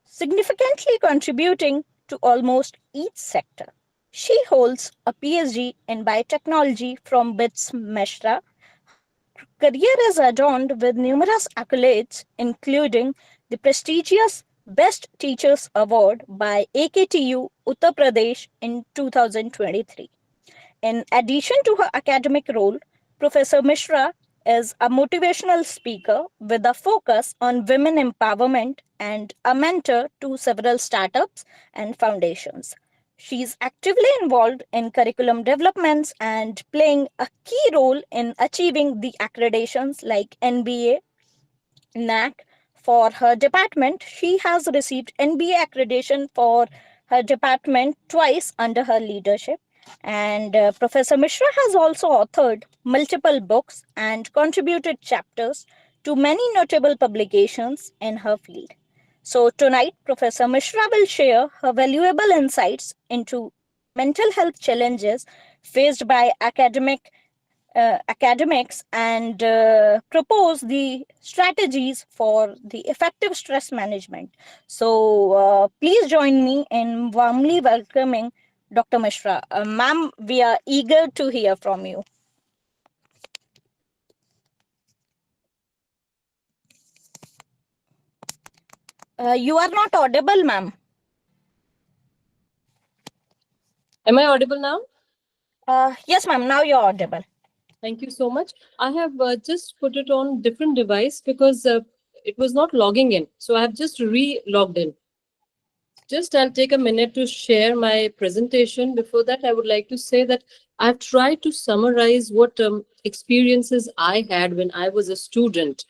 significantly contributing to almost each sector. She holds a PhD in biotechnology from BITS Mishra. Career is adorned with numerous accolades, including the prestigious Best Teachers Award by AKTU Uttar Pradesh in 2023. In addition to her academic role, Professor Mishra is a motivational speaker with a focus on women empowerment and a mentor to several startups and foundations. She is actively involved in curriculum developments and playing a key role in achieving the accreditations like NBA, NAC. For her department, she has received NBA accreditation for her department twice under her leadership. And Professor Mishra has also authored multiple books and contributed chapters to many notable publications in her field. So, tonight, Professor Mishra will share her valuable insights into mental health challenges faced by academics and propose the strategies for the effective stress management. So, please join me in warmly welcoming Dr. Mishra. Ma'am, we are eager to hear from you. You are not audible, ma'am. Am I audible now? Yes, ma'am, now you're audible. Thank you so much. I have just put it on different device because it was not logging in. So I have just re-logged in. Just I'll take a minute to share my presentation. Before that, I would like to say that I've tried to summarize what experiences I had when I was a student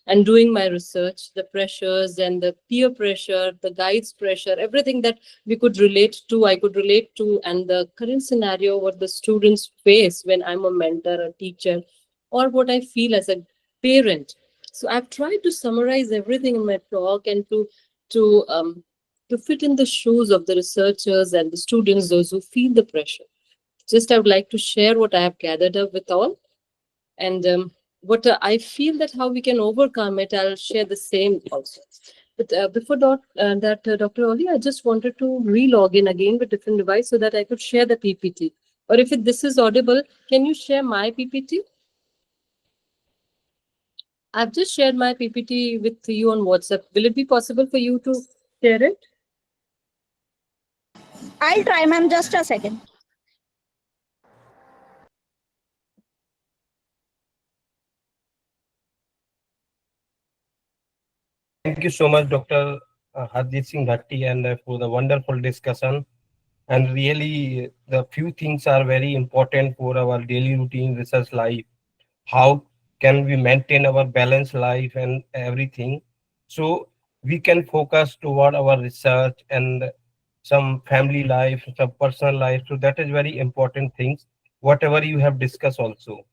and doing my research, the pressures and the peer pressure, the guides pressure, everything that we could relate to, I could relate to, and the current scenario, what the students face when I'm a mentor, a teacher, or what I feel as a parent. So I've tried to summarize everything in my talk and to fit in the shoes of the researchers and the students, those who feel the pressure. Just I would like to share what I have gathered up with all. And what I feel that how we can overcome it, I'll share the same also. But before Dr. Oli, I just wanted to re-log in again with different device so that I could share the PPT. Or if this is audible, can you share my PPT? I've just shared my PPT with you on WhatsApp. Will it be possible for you to share it? I'll try, ma'am, just a second. Thank you so much, Dr. Hardeep Singh Bhatti, and for the wonderful discussion. And really, the few things are very important for our daily routine research life. How can we maintain our balanced life and everything? So we can focus toward our research and some family life, some personal life. So that is very important things. Whatever you have discussed also.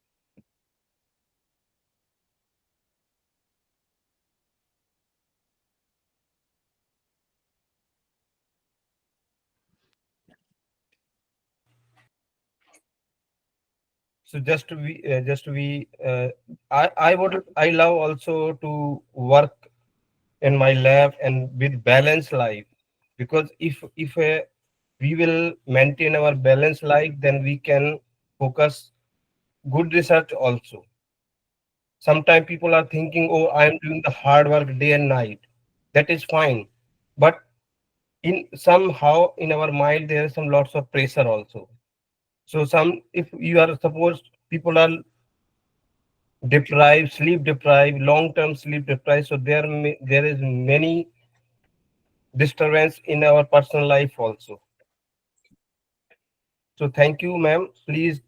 So I love also to work in my lab and with balanced life, because if we will maintain our balanced life, then we can focus good research also. Sometimes people are thinking, oh, I am doing the hard work day and night. That is fine, but in somehow in our mind there is some lots of pressure also. So some, if you are supposed, people are deprived, sleep deprived, long term sleep deprived, so there is many disturbance in our personal life also. So thank you, ma'am. Please.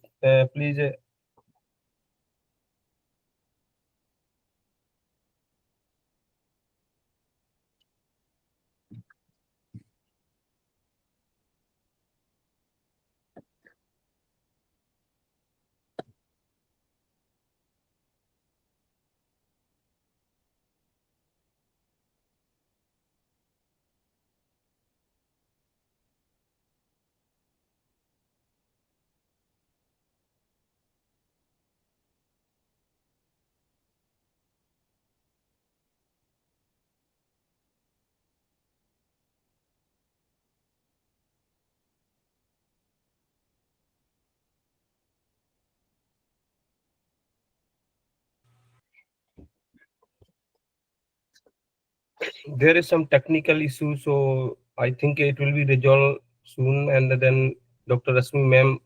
There is some technical issue, so I think it will be resolved soon. And then Dr. Rasmi ma'am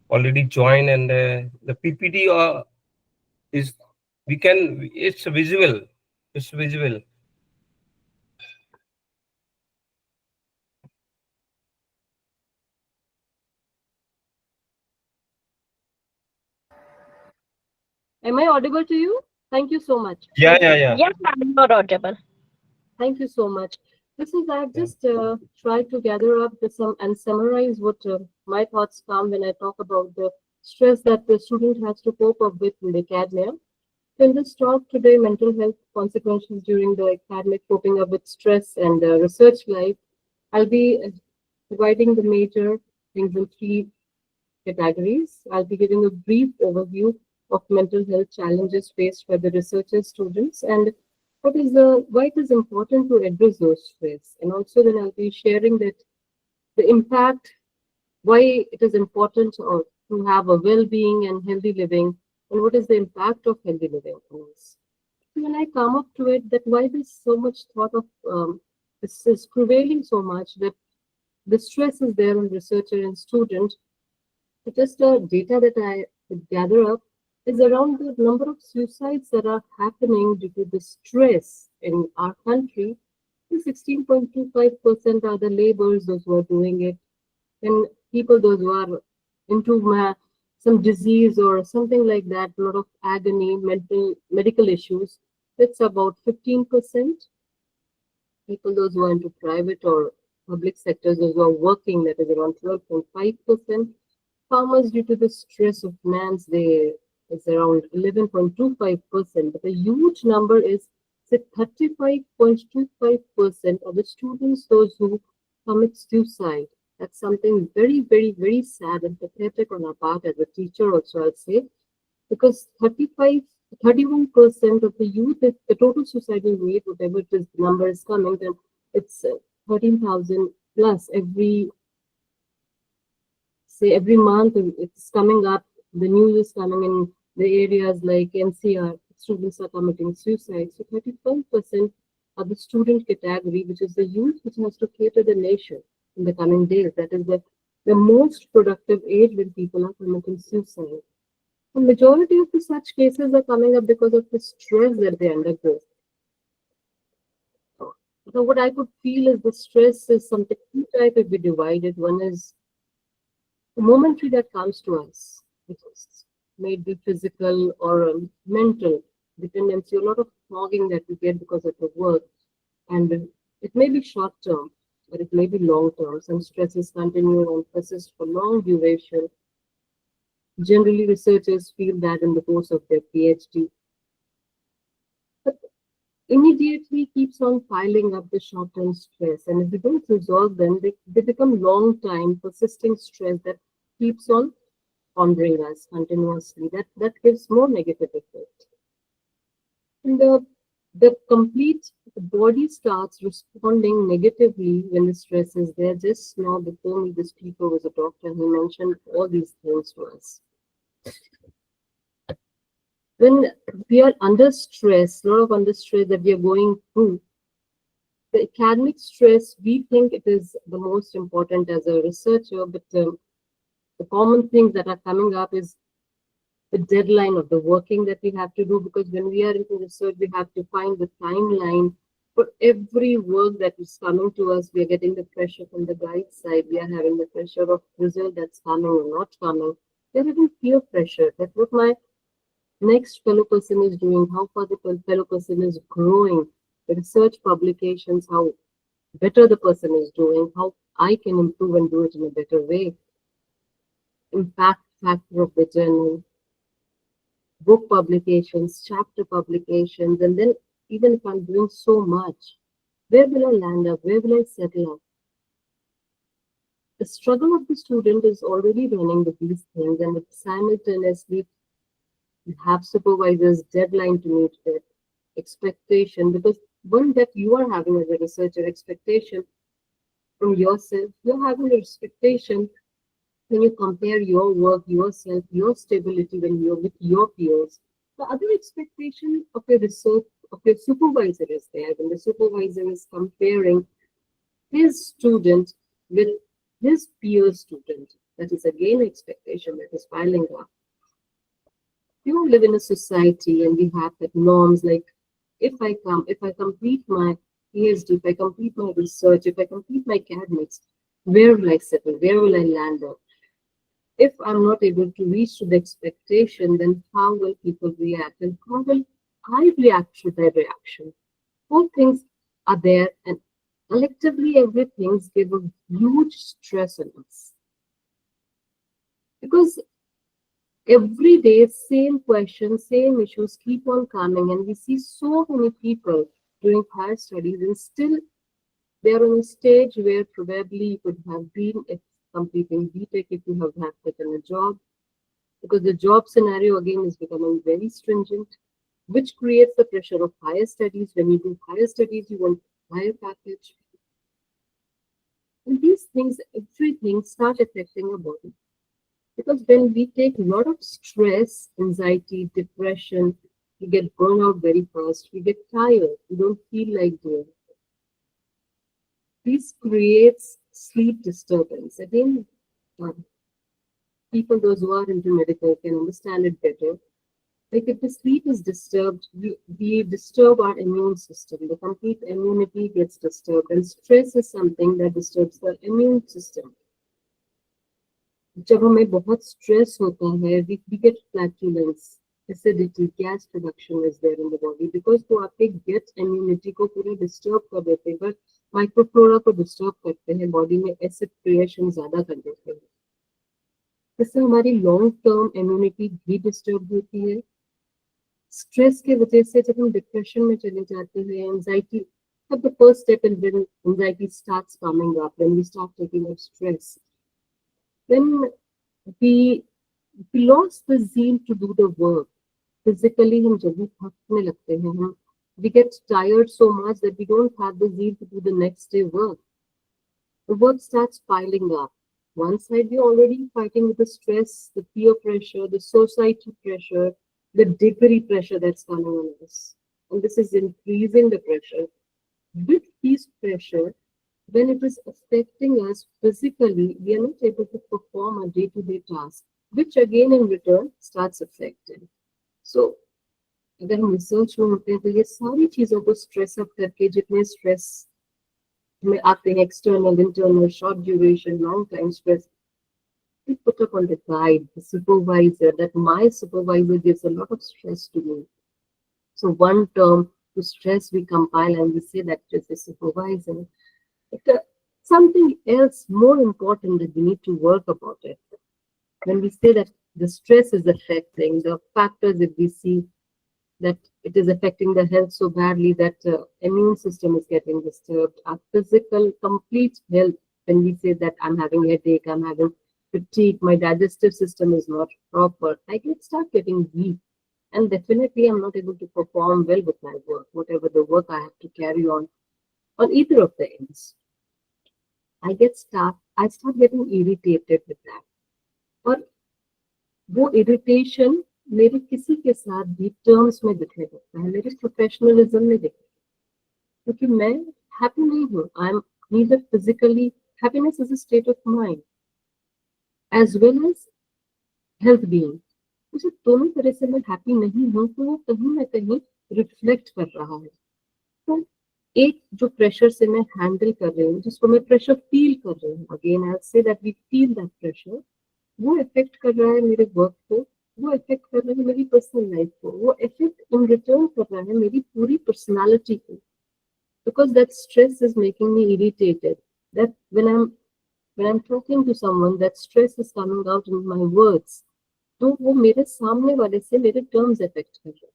already joined, and the PPT is, we can, it's visible. It's visible. Am I audible to you? Thank you so much. Yeah. Yes, I'm not audible. Thank you so much. This is, I've just tried to gather up some and summarize what my thoughts come when I talk about the stress that the student has to cope up with in the academia. In this talk today, mental health consequences during the academic coping up with stress and research life, I'll be dividing the major things in three categories. I'll be giving a brief overview of mental health challenges faced by the researchers, students, and why it is important to address those stress. And also then I'll be sharing that the impact, why it is important to have a well-being and healthy living, and what is the impact of healthy living on us. When I come up to it, that why there's so much thought of this is prevailing so much, that the stress is there on researcher and student. Just data that I could gather up is around the number of suicides that are happening due to the stress in our country. 16.25% are the laborers, those who are doing it, and people, those who are into some disease or something like that, a lot of agony, medical issues. It's about 15%. People, those who are into private or public sectors, those who are working, that is around 12.5%. Farmers, due to the stress of man's day, is around 11.25%. But a huge number is, say, 35.25% of the students, those who commit suicide. That's something very, very, very sad and pathetic on our part as a teacher also, I'd say, because 31% of the youth, if the total suicidal rate, whatever it is, the number is coming, then it's 13,000 plus every month. It's coming up, the news is coming in the areas like NCR, students are committing suicide. So 35% are the student category, which is the youth which has to cater the nation in the coming days. That is the most productive age when people are committing suicide. The majority of the such cases are coming up because of the stress that they undergo. So what I could feel is the stress is something two type if we divide it. One is the momentary that comes to us, which is may be physical or mental dependency, a lot of fogging that we get because of the work. And it may be short term, but it may be long term. Some stresses continue and persist for long duration. Generally, researchers feel that in the course of their PhD. But immediately keeps on piling up the short-term stress. And if we don't resolve them, they become long-time persisting stress that keeps on pondering us continuously, that gives more negative effect. And the complete body starts responding negatively when the stress is there. Just now before me, the speaker was a doctor. He mentioned all these things to us. When we are under stress, a lot of under stress that we are going through, the academic stress, we think it is the most important as a researcher, but the common things that are coming up is the deadline of the working that we have to do, because when we are into research, we have to find the timeline for every work that is coming to us. We are getting the pressure from the guide side. We are having the pressure of result that's coming or not coming. We are having peer pressure that what my next fellow person is doing, how far the fellow person is growing, the research publications, how better the person is doing, how I can improve and do it in a better way. Impact factor of the journal, book publications, chapter publications, and then even if I'm doing so much, where will I land up? Where will I settle up? The struggle of the student is already running with these things, and simultaneously you have supervisors' deadline to meet with, expectation, because one that you are having as a researcher, expectation from yourself, you're having an expectation when you compare your work, yourself, your stability when you're with your peers. The other expectation of your research, of your supervisor is there. When the supervisor is comparing his student with his peer student, that is again expectation that is piling up. You live in a society and we have that norms like if I complete my PhD, if I complete my research, if I complete my academics, where will I settle? Where will I land up? If I'm not able to reach to the expectation, then how will people react? And how will I react to their reaction? All things are there, and collectively everything gives a huge stress on us. Because every day, same questions, same issues keep on coming, and we see so many people doing higher studies, and still they're on a stage where probably you could have been if completing BTech if you have not taken a job, because the job scenario again is becoming very stringent, which creates the pressure of higher studies. When you do higher studies, you want higher package. And these things, everything start affecting our body. Because when we take a lot of stress, anxiety, depression, we get burned out very fast, we get tired, we don't feel like doing it. This creates sleep disturbance. Again, people, those who are into medical, can understand it better. Like if the sleep is disturbed, we disturb our immune system. The complete immunity gets disturbed, and stress is something that disturbs the immune system. जब हमें बहुत stress होता है, we get flatulence, acidity, gas production is there in the body, because वो आपके gut immunity को पूरा disturb कर देते हैं, but microflora को disturb करते हैं, body में acid creation ज़्यादा कर देते हैं. इससे हमारी long term immunity भी disturb होती है. Stress के वजह से जब हम depression में चले जाते हैं, anxiety, but the first step in when anxiety starts coming up, when we start taking up stress, then we lost the zeal to do the work. Physically, हम जब भी थकने लगते हैं, we get tired so much that we don't have the zeal to do the next day work. The work starts piling up. One side, we're already fighting with the stress, the peer pressure, the society pressure, the degree pressure that's coming on us. And this is increasing the pressure. With this pressure, when it is affecting us physically, we are not able to perform our day-to-day tasks, which again in return starts affecting. So, अगर हम research में होते हैं तो ये सारी चीजों को स्ट्रेस अप करके जितने स्ट्रेस में आते हैं, external, internal, short duration, long time stress, we put up on the guide, the supervisor, that my supervisor gives a lot of stress to me. So one term to stress we compile and we say that it is the supervisor. But something else more important that we need to work about it. When we say that the stress is affecting the factors, if we see that it is affecting the health so badly that immune system is getting disturbed, our physical complete health, when we say that I'm having a headache, I'm having fatigue, my digestive system is not proper, I can start getting weak. And definitely, I'm not able to perform well with my work, whatever the work I have to carry on either of the ends. I start getting irritated with that. और वो irritation मेरे किसी के साथ भी terms में दिखने लगता है, मेरे professionalism में दिखने लगता है, क्योंकि मैं happy नहीं हूँ. I'm neither physically, happiness is a state of mind as well as health being. मुझे दोनों तरह से मैं happy नहीं हूँ, तो वो कहीं ना कहीं reflect कर रहा है. तो एक जो प्रेशर से मैं हैंडल कर रही हूँ, जिसको मैं प्रेशर फील कर रही हूँ, again I say that we feel that pressure, वो इफेक्ट कर रहा है मेरे वर्क को, वो इफेक्ट कर रहा है मेरी पर्सनल लाइफ को, वो इफेक्ट इन रिटर्न कर रहा है मेरी पूरी पर्सनालिटी को, because that stress is making me irritated, that when I am talking to someone, that stress is coming out in my words, तो वो मेरे सामने वाले से मेरे टर्म्स इफेक्ट कर रहे हैं.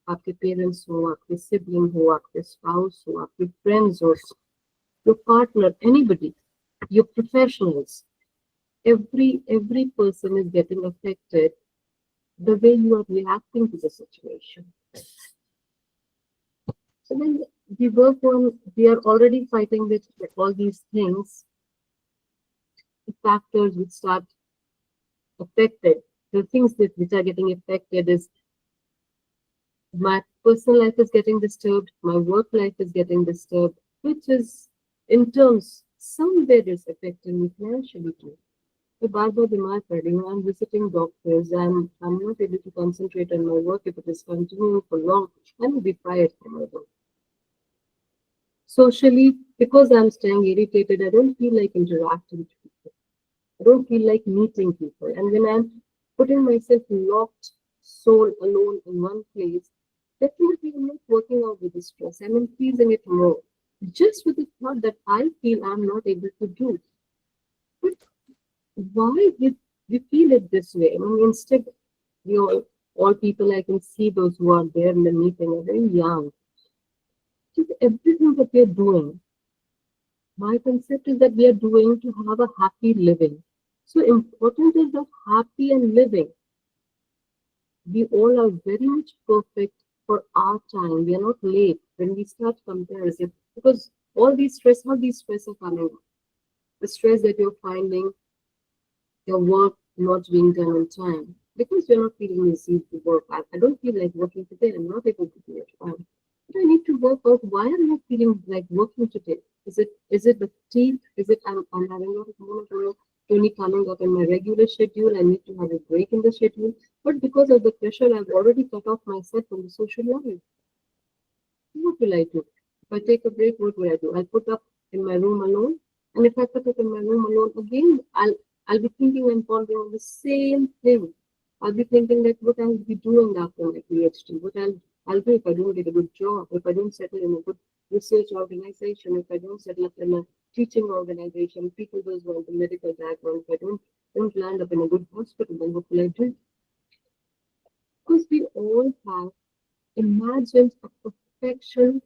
आपके पेरेंट्स हो, आपके सिबलिंग हो, आपके स्पाउस हो, आपके फ्रेंड्स हो, your partner, anybody, your professionals, every person is getting affected the way you are reacting to the situation. So when we work on, we are already fighting with all these things, the factors which start affected, the things which are getting affected is my personal life is getting disturbed, my work life is getting disturbed, which is in terms somewhere is affecting me financially too. So बार-बार बीमार पड़ रही हूँ, I'm visiting doctors, I'm not able to concentrate on my work if it is continuing for long. I will be fired from my work. Socially, because I'm staying irritated, I don't feel like interacting with people. I don't feel like meeting people. And when I'm putting myself locked soul alone in one place, definitely I'm not working out with the stress. I'm increasing it more. Just with the thought that I feel I'm not able to do. But why did we feel it this way? I mean, instead, we all people, I can see those who are there in the meeting are very young. So everything that we are doing, my concept is that we are doing to have a happy living. So important is that happy and living. We all are very much perfect for our time. We are not late when we start comparison, because all these stress, how these stress are coming. The stress that you're finding, your work not being done on time, because you're not feeling received to work. I don't feel like working today. I'm not able to do it. But I need to work out why I'm not feeling like working today. Is it the fatigue? Is it I'm having a lot of monotony coming up in my regular schedule? I need to have a break in the schedule. But because of the pressure, I've already cut off myself from the social life. What will I do? If I take a break, what will I do? I'll put up in my room alone. And if I put up in my room alone again, I'll be thinking and pondering on the same thing. I'll be thinking that what I'll be doing after my PhD, what I'll do if I don't get a good job, if I don't settle in a good research organization, if I don't settle up in a teaching organization, people those who are the medical background, if I don't land up in a good hospital, then what will I do? Because we all have imagined a perfection,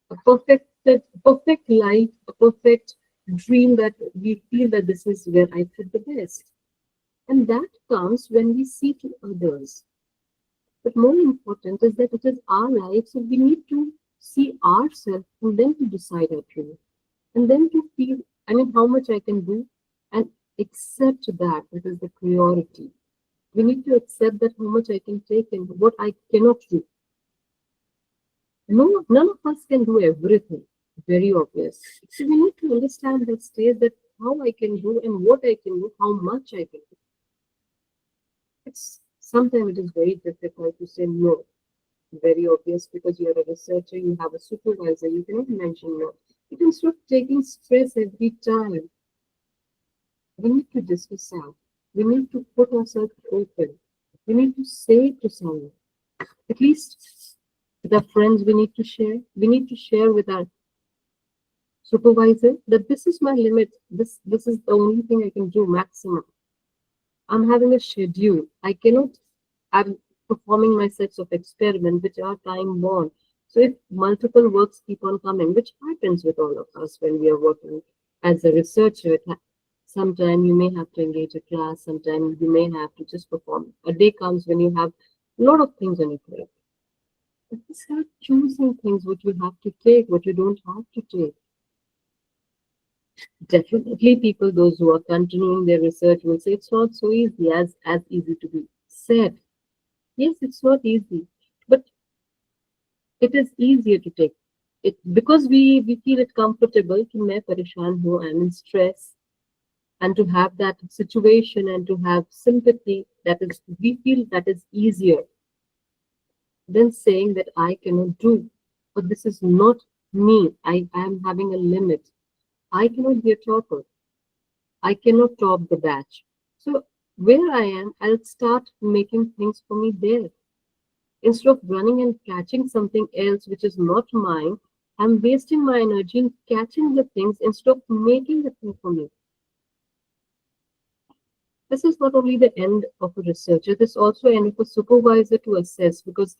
a perfect life, a perfect dream that we feel that this is where I fit the best. And that comes when we see to others. But more important is that it is our life, so we need to see ourselves and then to decide our truth. And then to feel, how much I can do and accept that it is the priority. We need to accept that how much I can take and what I cannot do. No, none of us can do everything. Very obvious. So we need to understand that stage, that how I can do and what I can do, how much I can do. Sometimes it is very difficult to say no. Very obvious, because you're a researcher, you have a supervisor, you cannot mention no. But instead of taking stress every time, we need to discuss out. We need to put ourselves open. We need to say to someone, at least with our friends, we need to share. We need to share with our supervisor that this is my limit. This is the only thing I can do maximum. I'm having a schedule. I'm performing my sets of experiments which are time bound. So if multiple works keep on coming, which happens with all of us when we are working as a researcher, Sometime you may have to engage a class, sometime you may have to just perform. A day comes when you have a lot of things on your plate. But start choosing things what you have to take, what you don't have to take. Definitely people, those who are continuing their research will say it's not so easy as easy to be said. Yes, it's not easy, but it is easier to take it because we feel it comfortable to मैं परेशान हूँ, I'm in stress, and to have that situation and to have sympathy, that is, we feel that is easier than saying that I cannot do, but this is not me. I am having a limit. I cannot be a topper. I cannot top the batch. So where I am, I'll start making things for me there. Instead of running and catching something else which is not mine, I'm wasting my energy in catching the things instead of making the thing for me. This is not only the end of a researcher, this is also the end of a supervisor to assess, because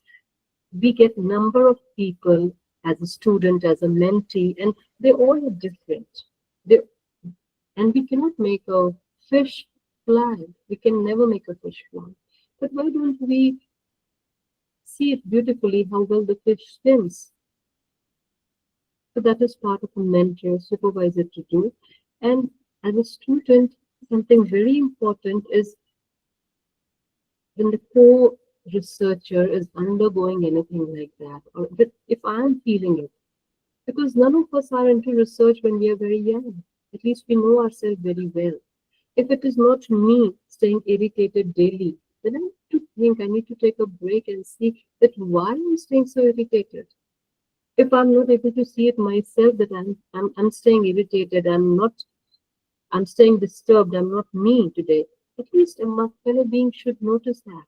we get number of people as a student, as a mentee, and they all are different. And we cannot make a fish fly. We can never make a fish fly. But why don't we see it beautifully how well the fish swims? So that is part of a mentor, supervisor to do. And as a student, something very important is when the co-researcher is undergoing anything like that, or if I'm feeling it, because none of us are into research when we are very young. At least we know ourselves very well. If it is not me staying irritated daily, then I need to think, I need to take a break and see that why I'm staying so irritated. If I'm not able to see it myself that I'm staying irritated, I'm staying disturbed, I'm not me today, at least a fellow being should notice that.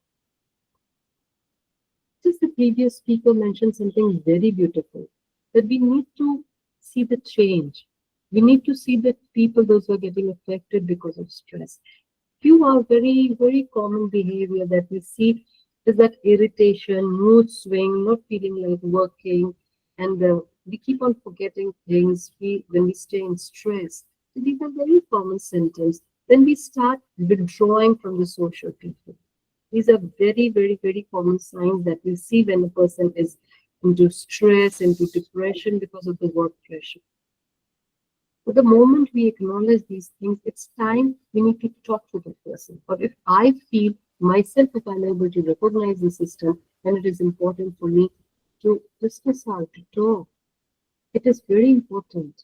Just the previous speaker mentioned something very beautiful, that we need to see the change. We need to see that people, those who are getting affected because of stress. Few are very, very common behavior that we see is that irritation, mood swing, not feeling like working, and we keep on forgetting things when we stay in stress. So these are very common symptoms. Then we start withdrawing from the social people. These are very, very, very common signs that we see when a person is into stress, into depression because of the work pressure. But the moment we acknowledge these things, it's time we need to talk to the person. Or if I feel myself, if I'm able to recognize the system, then it is important for me to discuss out, to talk. It is very important.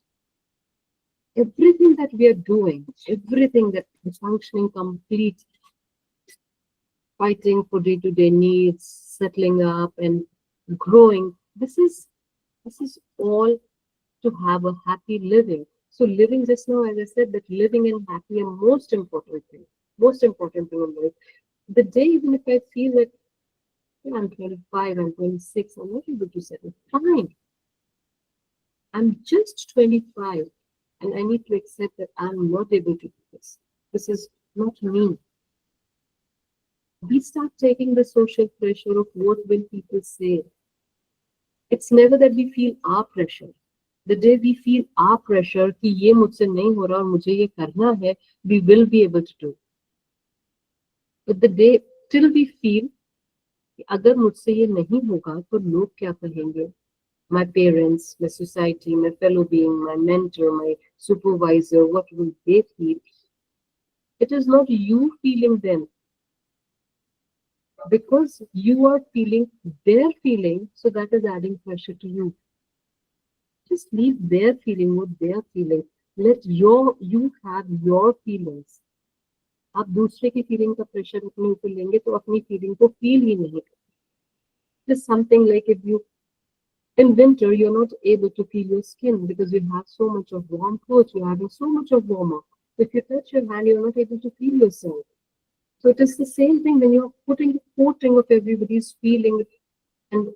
Everything that we are doing, everything that is functioning complete, fighting for day-to-day needs, settling up and growing, this is all to have a happy living. So living, just now, as I said, that living and happy are most important thing in life. The day, even if I feel that I'm 25, I'm 26, I'm not able to settle, fine. I'm just 25 and I need to accept that I'm not able to do this. This is not me. We start taking the social pressure of what will people say. It's never that we feel our pressure. The day we feel our pressure कि ये मुझसे नहीं हो रहा और मुझे ये करना है, we will be able to do. But the day till we feel कि अगर मुझसे ये नहीं होगा तो लोग क्या कहेंगे? My parents, my society, my fellow being, my mentor, my supervisor, what will they feel? It is not you feeling them, because you are feeling their feeling, so that is adding pressure to you. Just leave their feeling what they are feeling. Let you have your feelings. आप दूसरे की feeling का pressure अपने ऊपर लेंगे तो अपनी feeling को feel ही नहीं करेंगे. Just something like if you in winter you're not able to feel your skin because you have so much of warm clothes, you're having so much of warmer. If you touch your hand, you're not able to feel yourself. So it is the same thing when you're putting the coating of everybody's feeling and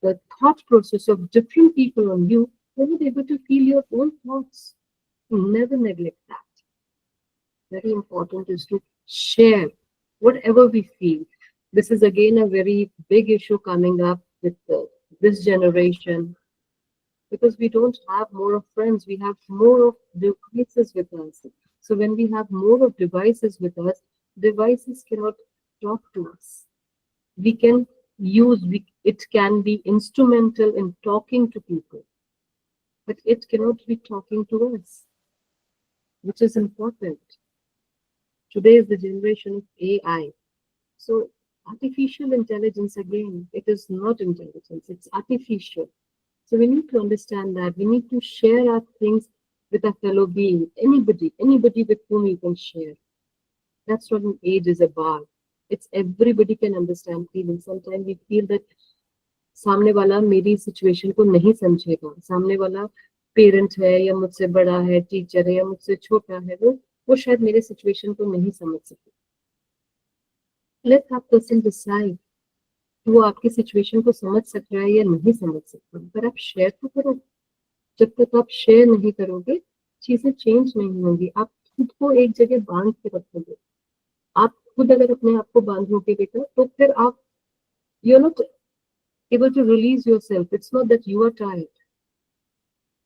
the thought process of different people on you, you're not able to feel your own thoughts. Never neglect that. Very important is to share whatever we feel. This is again a very big issue coming up with this generation, because we don't have more of friends, we have more of the cases with us. So when we have more of devices with us, devices cannot talk to us. We can it can be instrumental in talking to people, but it cannot be talking to us, which is important. Today is the generation of AI. So artificial intelligence, again, it is not intelligence, it's artificial. So we need to understand that. We need to share our things with a fellow being, anybody with whom you can share. That's what an age is about. It's everybody can understand feelings. Sometimes we feel that सामने वाला मेरी situation को नहीं समझेगा, सामने वाला parent है या मुझसे बड़ा है, टीचर है या मुझसे छोटा है, वो शायद मेरे सिचुएशन को नहीं समझ सके. Let that person decide वो आपकी सिचुएशन को समझ सक रहा है या नहीं समझ सकता, पर आप शेयर तो करो. जब तक आप शेयर नहीं करोगे चीजें चेंज नहीं होंगी. आप खुद को एक जगह बांध के रखोगे. आप खुद अगर अपने आप को बांधोगे बेटा, तो फिर आप you're not able to release yourself. It's not that you are tired.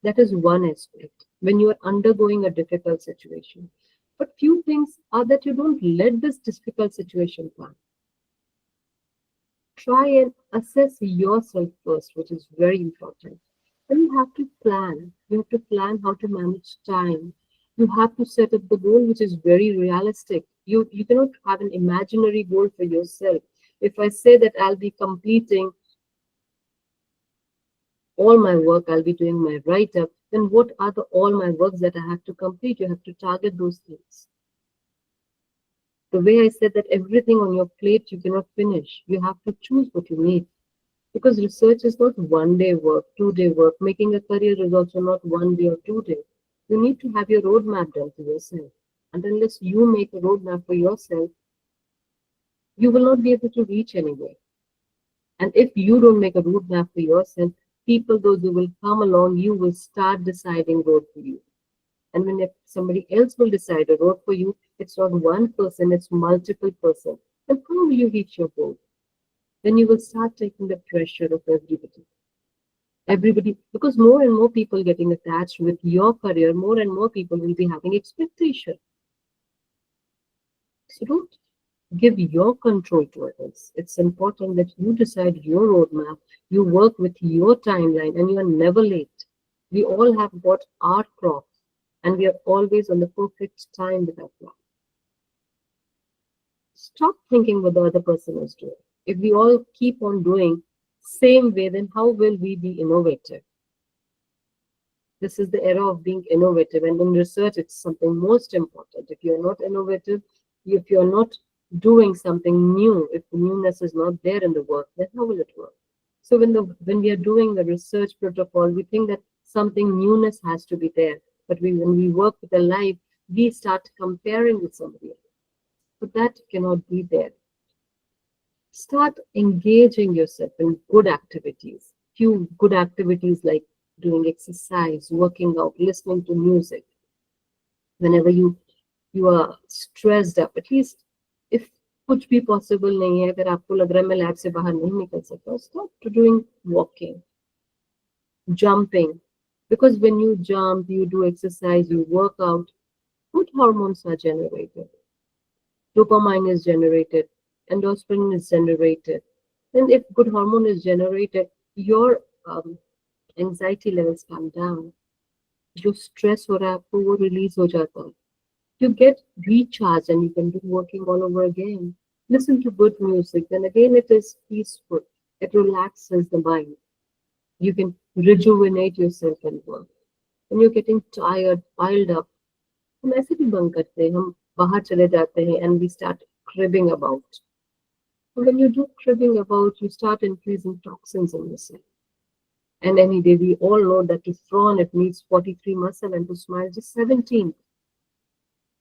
That is one aspect when you are undergoing a difficult situation. But few things are that you don't let this difficult situation pass. Try and assess yourself first, which is very important. Then you have to plan. You have to plan how to manage time. You have to set up the goal, which is very realistic. You cannot have an imaginary goal for yourself. If I say that I'll be completing all my work, I'll be doing my write-up, then what are all my works that I have to complete? You have to target those things. The way I said that everything on your plate you cannot finish. You have to choose what you need. Because research is not 1 day work, 2 day work. Making a career is also not 1 day or 2 days. You need to have your roadmap done for yourself. And unless you make a roadmap for yourself, you will not be able to reach anywhere. And if you don't make a roadmap for yourself, people, those who will come along, you will start deciding road for you. And when if somebody else will decide a road for you, it's not one person, it's multiple persons. And how will you reach your goal? Then you will start taking the pressure of everybody. Everybody, because more and more people getting attached with your career, more and more people will be having expectation. So don't give your control to others. It's important that you decide your roadmap, you work with your timeline, and you are never late. We all have got our clock, and we are always on the perfect time with our clock. Stop thinking what the other person is doing. If we all keep on doing same way, then how will we be innovative? This is the era of being innovative, and in research, it's something most important. If you're not innovative, if you're not doing something new, if the newness is not there in the work, then how will it work? So when we are doing the research protocol, we think that something newness has to be there. But when we work with a life, we start comparing with somebody else. But that cannot be there. Start engaging yourself in good activities. Few good activities like doing exercise, working out, listening to music. Whenever you are stressed up, at least if कुछ भी possible नहीं है, अगर आपको लग रहा है मैं लैब से बाहर नहीं निकल सकता, stop doing walking, jumping. Because when you jump, you do exercise, you work out, good hormones are generated. Dopamine is generated, endorphin is generated. And if good hormone is generated, your anxiety levels come down. जो stress हो रहा है आपको वो release हो जाता है. You get recharged and you can do working all over again. Listen to good music, and again it is peaceful. It relaxes the mind. You can rejuvenate yourself and work. When you're getting tired, piled up, हम ऐसे भी बंद करते हैं, हम बाहर चले जाते हैं and we start cribbing about. And when you do cribbing about, you start increasing toxins in yourself. And any day, we all know that to frown, it needs 43 muscle, and to smile, just 17.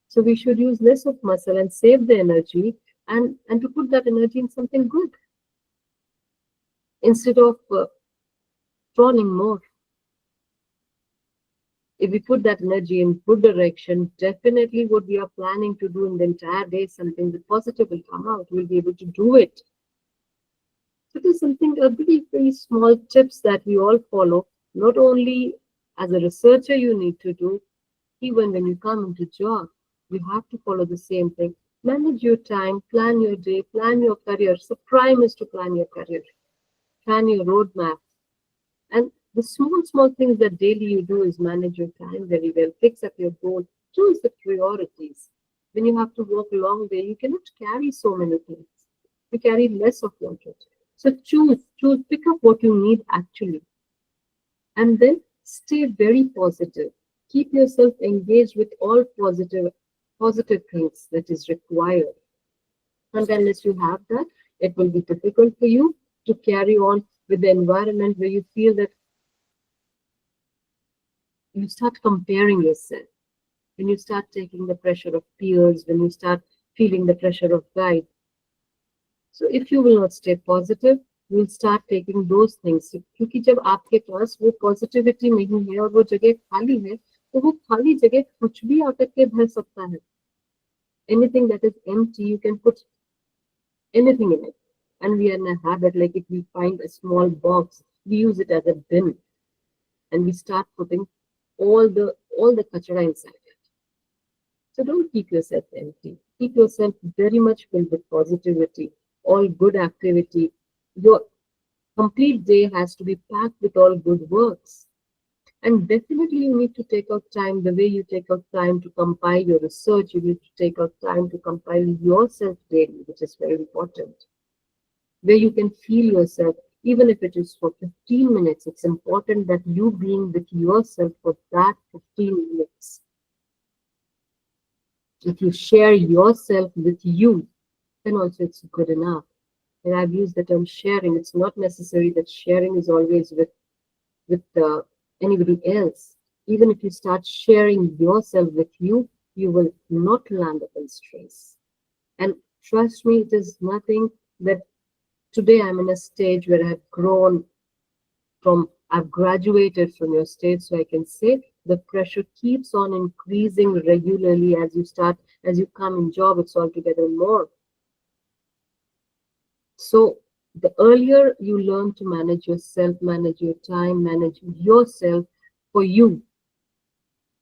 So we should use less of muscle and save the energy and to put that energy in something good instead of frowning more. If we put that energy in good direction, definitely what we are planning to do in the entire day, something that positive will come out. We'll be able to do it. So there's something, a very, very small tips that we all follow. Not only as a researcher you need to do, even when you come into job. You have to follow the same thing. Manage your time, plan your day, plan your career. So prime is to plan your career, plan your roadmap. And the small things that daily you do is manage your time very well, fix up your goal, choose the priorities. When you have to walk a long way, you cannot carry so many things. You carry less of what you. So choose, pick up what you need actually. And then stay very positive. Keep yourself engaged with all positive things that is required. And unless you have that, it will be difficult for you to carry on with the environment where you feel that you start comparing yourself. When you start taking the pressure of peers, when you start feeling the pressure of guide. So if you will not stay positive, you will start taking those things. क्योंकि जब आपके पास वो positivity नहीं है और वो जगह खाली है, तो वो खाली जगह कुछ भी आकर के भर सकता है. Anything that is empty, you can put anything in it. And we are in a habit, like if we find a small box, we use it as a bin, and we start putting all the kachara inside it. So don't keep yourself empty. Keep yourself very much filled with positivity, all good activity. Your complete day has to be packed with all good works. And definitely you need to take out time, the way you take out time to compile your research, you need to take out time to compile yourself daily, which is very important. Where you can feel yourself, even if it is for 15 minutes, it's important that you being with yourself for that 15 minutes. If you share yourself with you, then also it's good enough. And I've used the term sharing. It's not necessary that sharing is always with anybody else. Even if you start sharing yourself with you, you will not land up in stress. And trust me, it is nothing that today I'm in a stage where I've grown from, I've graduated from your stage, so I can say the pressure keeps on increasing regularly as you come in job, it's altogether more. So the earlier you learn to manage yourself, manage your time, manage yourself for you,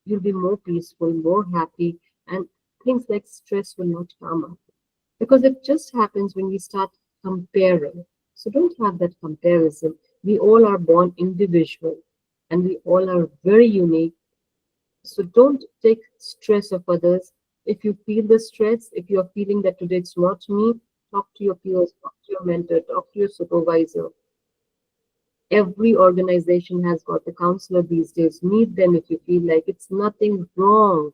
you'll be more peaceful, more happy, and things like stress will not come up. Because it just happens when we start comparing. So don't have that comparison. We all are born individual and we all are very unique. So don't take stress of others. If you feel the stress, if you're feeling that today it's not me, talk to your peers, talk to your mentor, talk to your supervisor. Every organization has got a counselor these days. Meet them if you feel like it's nothing wrong.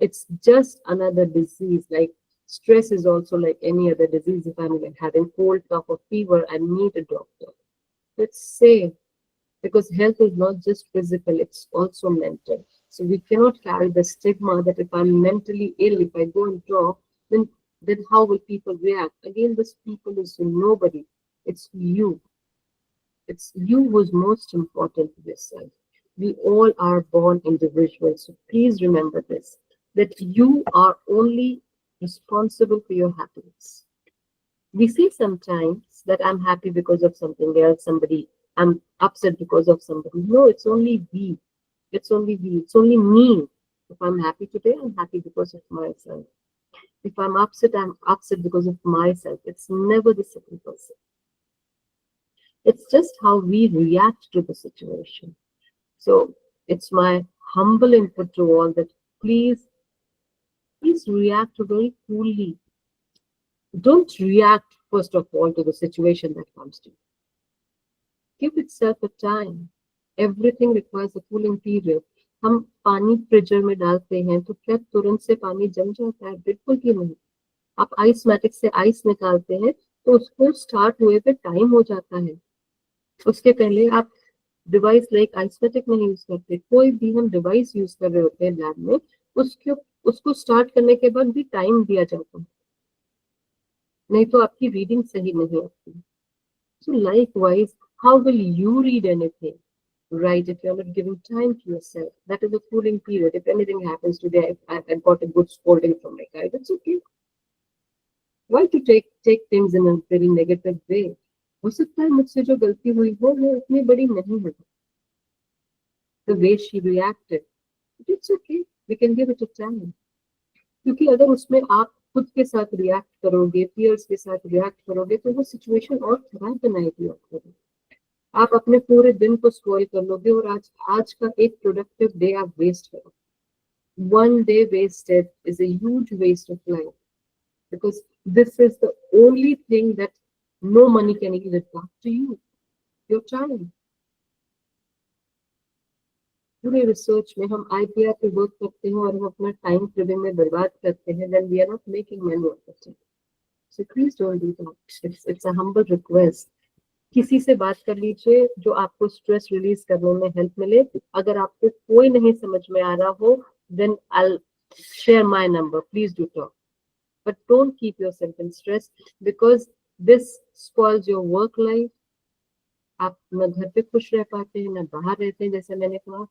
It's just another disease. Like stress is also like any other disease. If I'm having cold, cough, or fever, I need a doctor. Let's say, because health is not just physical, it's also mental. So we cannot carry the stigma that if I'm mentally ill, if I go and talk, then how will people react? Again, this people is nobody. It's you. It's you who's most important to yourself. We all are born individuals. So please remember this, that you are only responsible for your happiness. We see sometimes that I'm happy because of something else, I'm upset because of somebody. No, it's only we. It's only we. It's only me. If I'm happy today, I'm happy because of myself. If I'm upset because of myself. It's never the second person. It's just how we react to the situation. So it's my humble input to all that please react very coolly. Don't react first of all to the situation that comes to you. Give itself a time. Everything requires a cooling period. हम पानी freezer में डालते हैं तो क्या तुरंत से पानी जम जाता है? बिल्कुल भी नहीं. आप आइसमैटिक से आइस निकालते हैं तो उसको स्टार्ट हुए पे टाइम हो जाता है. उसके पहले आप डिवाइस लाइक आइसमैटिक नहीं यूज करते. कोई भी हम डिवाइस यूज कर रहे होते हैं लैब में, उसको स्टार्ट करने के बाद भी टाइम दिया जाता है, नहीं तो आपकी रीडिंग सही नहीं आती. So likewise, how will you read anything? Right, if you're not giving time to yourself, that is a cooling period. If anything happens today, I've got a good scolding from my guy, that's okay. Why to take things in a very negative way? हो सकता है मुझसे जो गलती हुई वो उतनी बड़ी नहीं है. The way she reacted, it's okay. We can give it a time. क्योंकि अगर उसमें आप खुद के साथ रिएक्ट करोगे, पीयर्स के साथ रिएक्ट करोगे, तो वो सिचुएशन और खराब बनाएगी आपको। आप अपने पूरे दिन को स्पॉइल कर लोगे और आज का एक प्रोडक्टिव डे आप वेस्ट करो। One day wasted is a huge waste of life, because this is the only thing that no money can give back to you, your time. पूरे रिसर्च में हम IPR पे वर्क करते हैं और हम अपना टाइम फ्रीडम में बर्बाद करते हैं, then we are not making money out of it. So please don't do that. It's a humble request. किसी से बात कर लीजिए जो आपको स्ट्रेस रिलीज करने में हेल्प मिले। अगर आपको कोई नहीं समझ में आ रहा हो, then I'll share my number. Please do talk. But don't keep yourself in stress, because this spoils your work life. आप न घर पे खुश रह पाते हैं, न बाहर रहते हैं। जैसे मैंने कहा,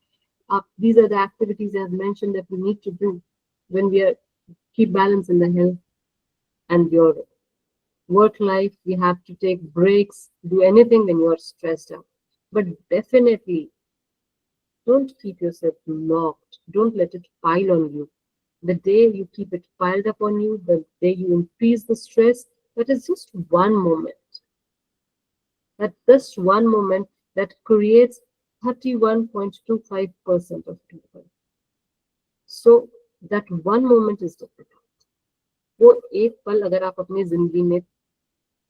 आप these are the activities I have mentioned that we need to do when we are keep balance in the health and your work life. We have to take breaks, do anything when you are stressed out. But definitely don't keep yourself locked. Don't let it pile on you. The day you keep it piled up on you, the day you increase the stress, that is just one moment. That just one moment that creates 31.25% of people. So that one moment is difficult. वो एक पल अगर आप अपनी जिंदगी में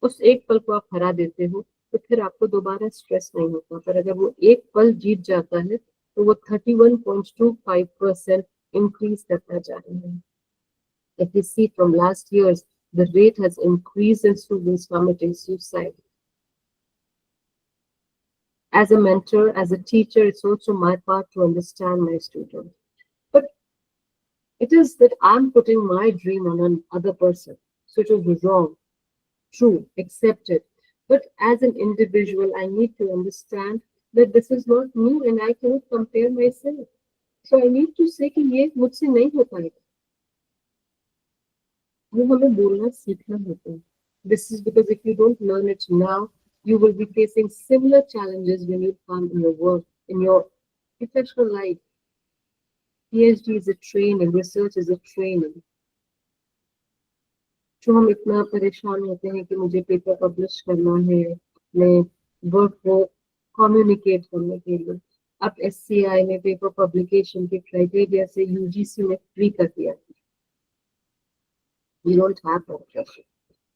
उस एक पल को आप हरा देते हो, तो फिर आपको दोबारा स्ट्रेस नहीं होता। पर अगर वो एक पल जीत जाता है, तो वो 31.25% increase करता जा रहा है। If you see from last years, the rate has increased in students committing suicide. As a mentor, as a teacher, it's also my part to understand my student. But it is that I'm putting my dream on another person. So it was wrong. True, accepted. But as an individual, I need to understand that this is not me and I cannot compare myself. So I need to say कि ये मुझसे नहीं हो पाएगा। वो हमें बोलना सीखना होता है। This is because if you don't learn it now, you will be facing similar challenges when you come in your work, in your professional life. PhD is a training, research is a training. जो हम इतना परेशान होते हैं कि मुझे paper publish करना है, अपने वर्क को कम्युनिकेट करने के लिए। अब SCI में पेपर पब्लिकेशन के क्राइटेरिया से UGC ने फ्री कर दिया। You don't have that pressure.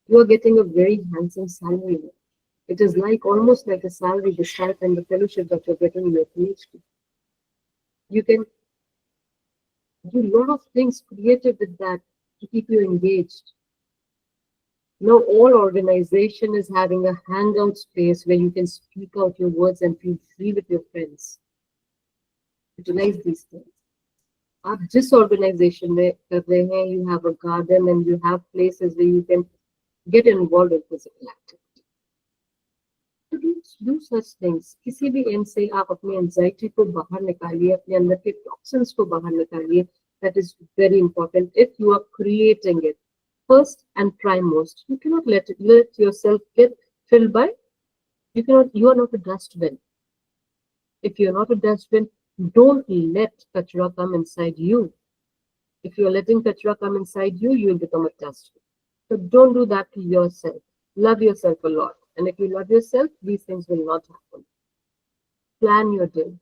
You are getting a very handsome salary. It is like almost like a salary, the stipend, the fellowship that you're getting in your PhD. You can do a lot of things creative with that to keep you engaged. Now all organization is having a hangout space where you can speak out your words and feel free with your friends. Utilize these things. आप जिस organization में कर रहे हैं, you have a garden and you have places where you can get involved in physical activity. So do such things. किसी भी end से आप अपनी anxiety को बाहर निकालिए, अपने अंदर के toxins को बाहर निकालिए. That is very important. If you are creating it, first and primemost, you cannot let yourself get filled by. You are not a dustbin. If you are not a dustbin, don't let kachra come inside you. If you are letting kachra come inside you, you will become a dustbin. So don't do that to yourself. Love yourself a lot. And if you love yourself, these things will not happen. Plan your day.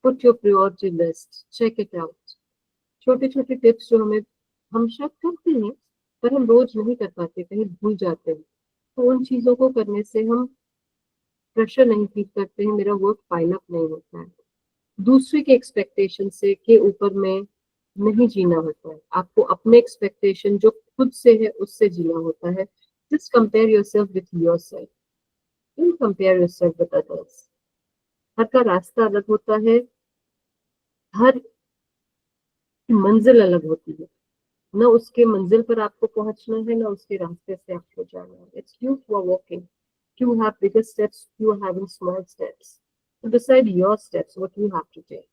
Put your priority list. Check it out. छोटे-छोटे tips जो हम शायद करते हैं, पर हम रोज नहीं कर पाते, कहीं भूल जाते हैं। तो उन चीजों को करने से हम प्रेशर नहीं फील करते हैं, मेरा वर्क पाइल अप नहीं होता है। दूसरे के एक्सपेक्टेशन से के ऊपर में नहीं जीना होता है। आपको अपने एक्सपेक्टेशन जो खुद से है उससे जीना होता है। Just compare yourself with yourself. Don't compare yourself with others. हर का रास्ता अलग होता है, हर की मंजिल अलग होती है। न उसके मंजिल पर आपको पहुंचना है, न उसके रास्ते से आपको जाना है। It's you who are walking. You have bigger steps, you are having small steps. So decide your steps, what you have to take.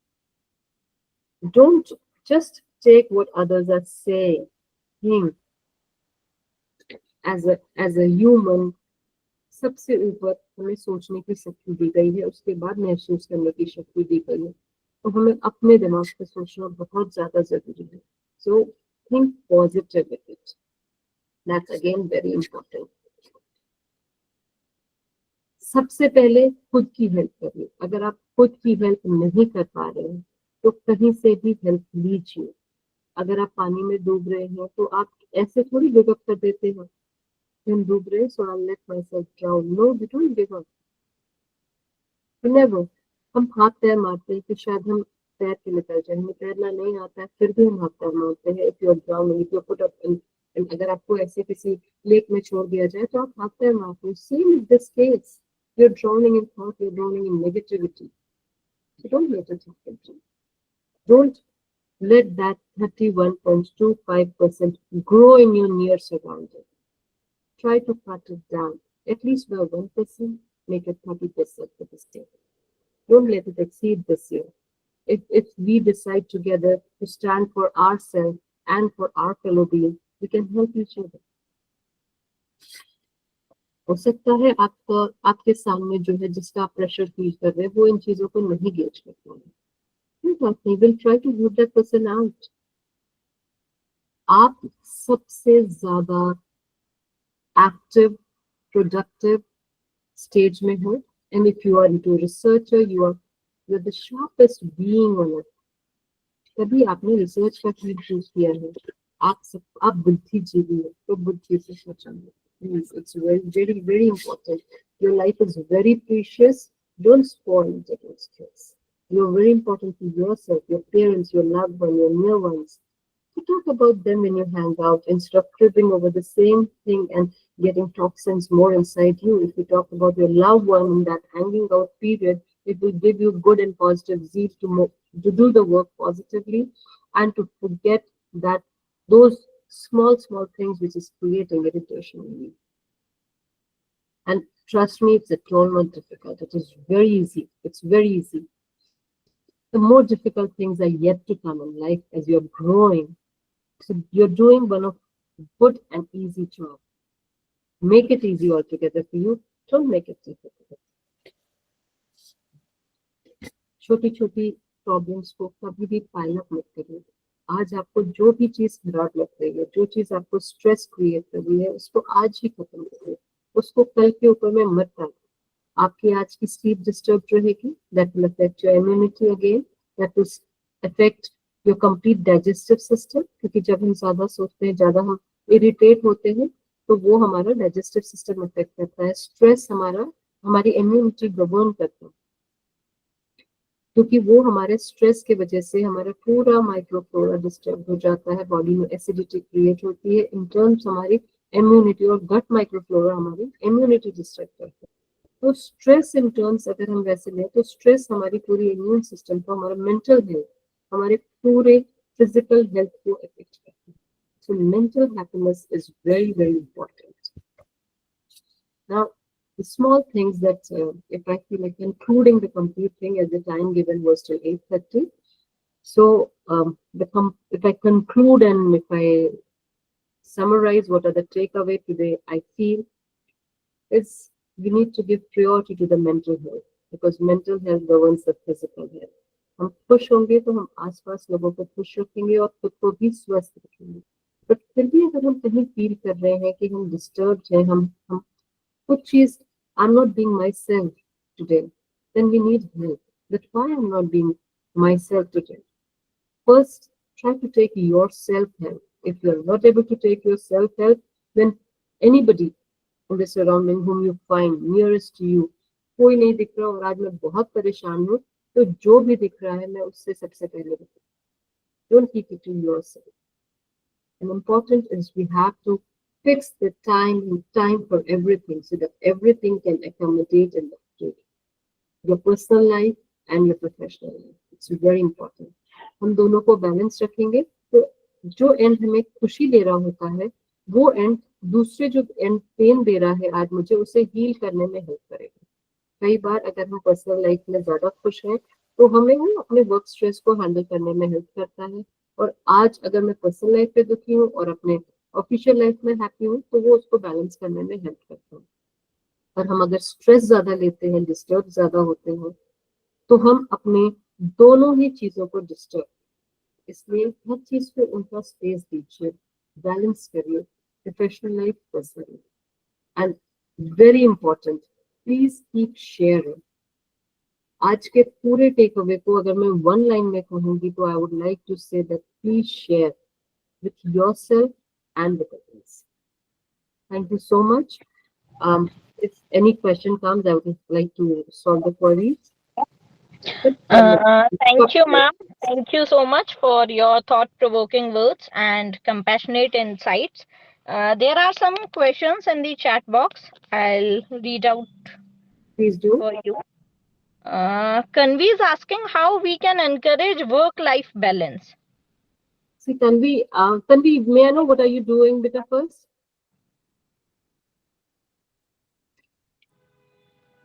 Don't just take what others are saying. As a human, सबसे ऊपर हमें सोचने की शक्ति दी गई है, उसके बाद महसूस करने की शक्ति दी गई है। तो हमें अपने दिमाग पे सोचना बहुत ज्यादा जरूरी है. So think positive with it. That's again very important. सबसे पहले खुद की हेल्प करिए. अगर आप खुद की हेल्प नहीं कर पा रहे हैं तो कहीं से भी हेल्प लीजिए. अगर आप पानी में डूब रहे हैं तो आप ऐसे थोड़ी गिव अप कर देते हैं. हम डूब रहे हैं so I let myself drown. No, we don't give up. Never. हम हाथ पैर मारते हैं कि शायद हम तैर के निकल जाए. हमें तैरना नहीं आता है फिर भी हम हाथ पैर मारते हैं. If you are drowning, if you put up in, अगर आपको ऐसे किसी लेक में छोड़ दिया जाए तो आप हाथ पैर मारते हो. Same in this case. You're drowning in thought, you're drowning in negativity. So don't let it happen to you. Don't let that 31.25% grow in your near surrounding. Try to cut it down. At least by 1%, make it 30% for this year. Don't let it exceed this year. If we decide together to stand for ourselves and for our fellow beings, we can help each other. हो सकता है आपके सामने जो है जिसका आप pressure feel कर रहे हैं वो इन चीजों को नहीं गेज करता है. Will try to root that person out. आप सबसे ज्यादा एक्टिव प्रोडक्टिव स्टेज में हो. And if you are into researcher, you are the sharpest being on earth. तभी आपने रिसर्च का फील्ड चूज किया है. आप बुद्धिजीवी है तो बुद्धि से सोचेंगे. It's very, very important. Your life is very precious. Don't spoil it against stress. You're very important to yourself, your parents, your loved ones, your near ones. So talk about them when you hang out instead of tripping over the same thing and getting toxins more inside you. If you talk about your loved one in that hanging out period, it will give you good and positive zeal to do the work positively and to forget that those small things which is creating irritation in you. And trust me, it's at all not difficult. It is very easy. It's very easy. The more difficult things are yet to come in life as you're growing. So you're doing one of good and easy job. Make it easy altogether for you. Don't make it difficult. छोटी problems को कभी भी pile up मत करिए. आज आपको जो भी चीज खराब लग रही है, जो चीज आपको स्ट्रेस क्रिएट कर रही है, उसको आज ही खत्म करिए. उसको कल के ऊपर में मत डालिए. आपकी आज की स्लीप डिस्टर्ब रहेगी. That will affect your immunity again. That will affect your complete digestive system. क्योंकि जब हम ज्यादा सोचते हैं, ज्यादा हम इरिटेट होते हैं तो वो हमारा डाइजेस्टिव सिस्टम अफेक्ट करता है. स्ट्रेस हमारी इम्यूनिटी गवर्न करता है. क्योंकि वो हमारे स्ट्रेस की वजह से हमारा पूरा माइक्रोफ्लोरा डिस्टर्ब हो जाता है. बॉडी में एसिडिटी क्रिएट होती है. इन टर्म्स हमारी इम्यूनिटी और गट माइक्रोफ्लोरा हमारी इम्यूनिटी डिस्टर्ब करता है. तो स्ट्रेस इन टर्म्स अगर हम वैसे लें तो स्ट्रेस हमारी पूरी इम्यून सिस्टम को, हमारा मेंटल हेल्थ, हमारे पूरे फिजिकल हेल्थ को अफेक्ट करता है. So mental happiness is very very important. Now the small things that if I feel like concluding the complete thing, as the time given was till 8:30. So if I conclude and if I summarize what are the takeaway today, I feel is we need to give priority to the mental health, because mental health governs the physical health. हम खुश होंगे तो हम आसपास लोगों को खुश रखेंगे और खुद को भी स्वस्थ रखेंगे. बट फिर भी अगर हम कहीं फील कर रहे हैं कि हम डिस्टर्ब हैं, हम कुछ चीज I'm not being myself today, then we need help. That's why I'm not being myself today. First, try to take your self-help. If you're not able to take your self-help, then anybody in the surrounding whom you find nearest to you, कोई नहीं दिख रहा और आज मैं बहुत परेशान हूँ, तो जो भी दिख रहा है मैं उससे सबसे पहले बताऊँ. Don't keep it to yourself. And important is we have to fix the time for everything so that everything can accommodate in your personal life and your professional life. It's very important. हम दोनों को balance रखेंगे तो जो and हमें खुशी दे रहा होता है वो एंड दूसरे जो एंड पेन दे रहा है आज मुझे, उसे हील करने में हेल्प करेगा. कई बार अगर हम पर्सनल लाइफ में ज्यादा खुश हैं तो हमें अपने वर्क स्ट्रेस को हैंडल करने में हेल्प करता है. और आज अगर मैं पर्सनल लाइफ पे दुखी हूँ और अपने ऑफिशियल लाइफ में हैप्पी हूँ तो वो उसको बैलेंस करने में हेल्प करता है. और हम अगर स्ट्रेस ज्यादा लेते हैं, डिस्टर्ब ज्यादा होते हैं, तो हम अपने दोनों ही चीजों को डिस्टर्ब, इसलिए हर चीज को उनका स्पेस दीजिए, बैलेंस करिए, professional life, personal life. And very important, please keep sharing. आज के पूरे टेक अवे को अगर मैं वन लाइन में कहूंगी तो I would like to say that please share with yourself and with others. Thank you so much. If any question comes, I would like to solve the queries. Thank you, ma'am. Thank you so much for your thought-provoking words and compassionate insights. There are some questions in the chat box. I'll read out Please do. for you. Kanvi is asking how we can encourage work-life balance. See, Tanvi, may I know what are you doing, beta, first?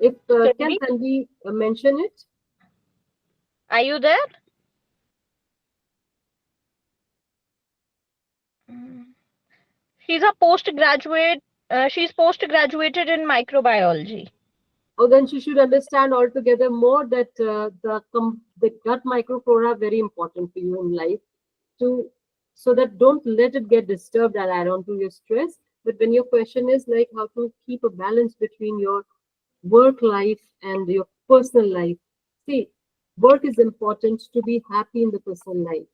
If can Tanvi mention it? Are you there? She's a postgraduate. She's postgraduated in microbiology. Oh, then she should understand altogether more that the gut microflora are very important for you in life, so that don't let it get disturbed and add on to your stress. But when your question is like how to keep a balance between your work life and your personal life, see, work is important to be happy in the personal life.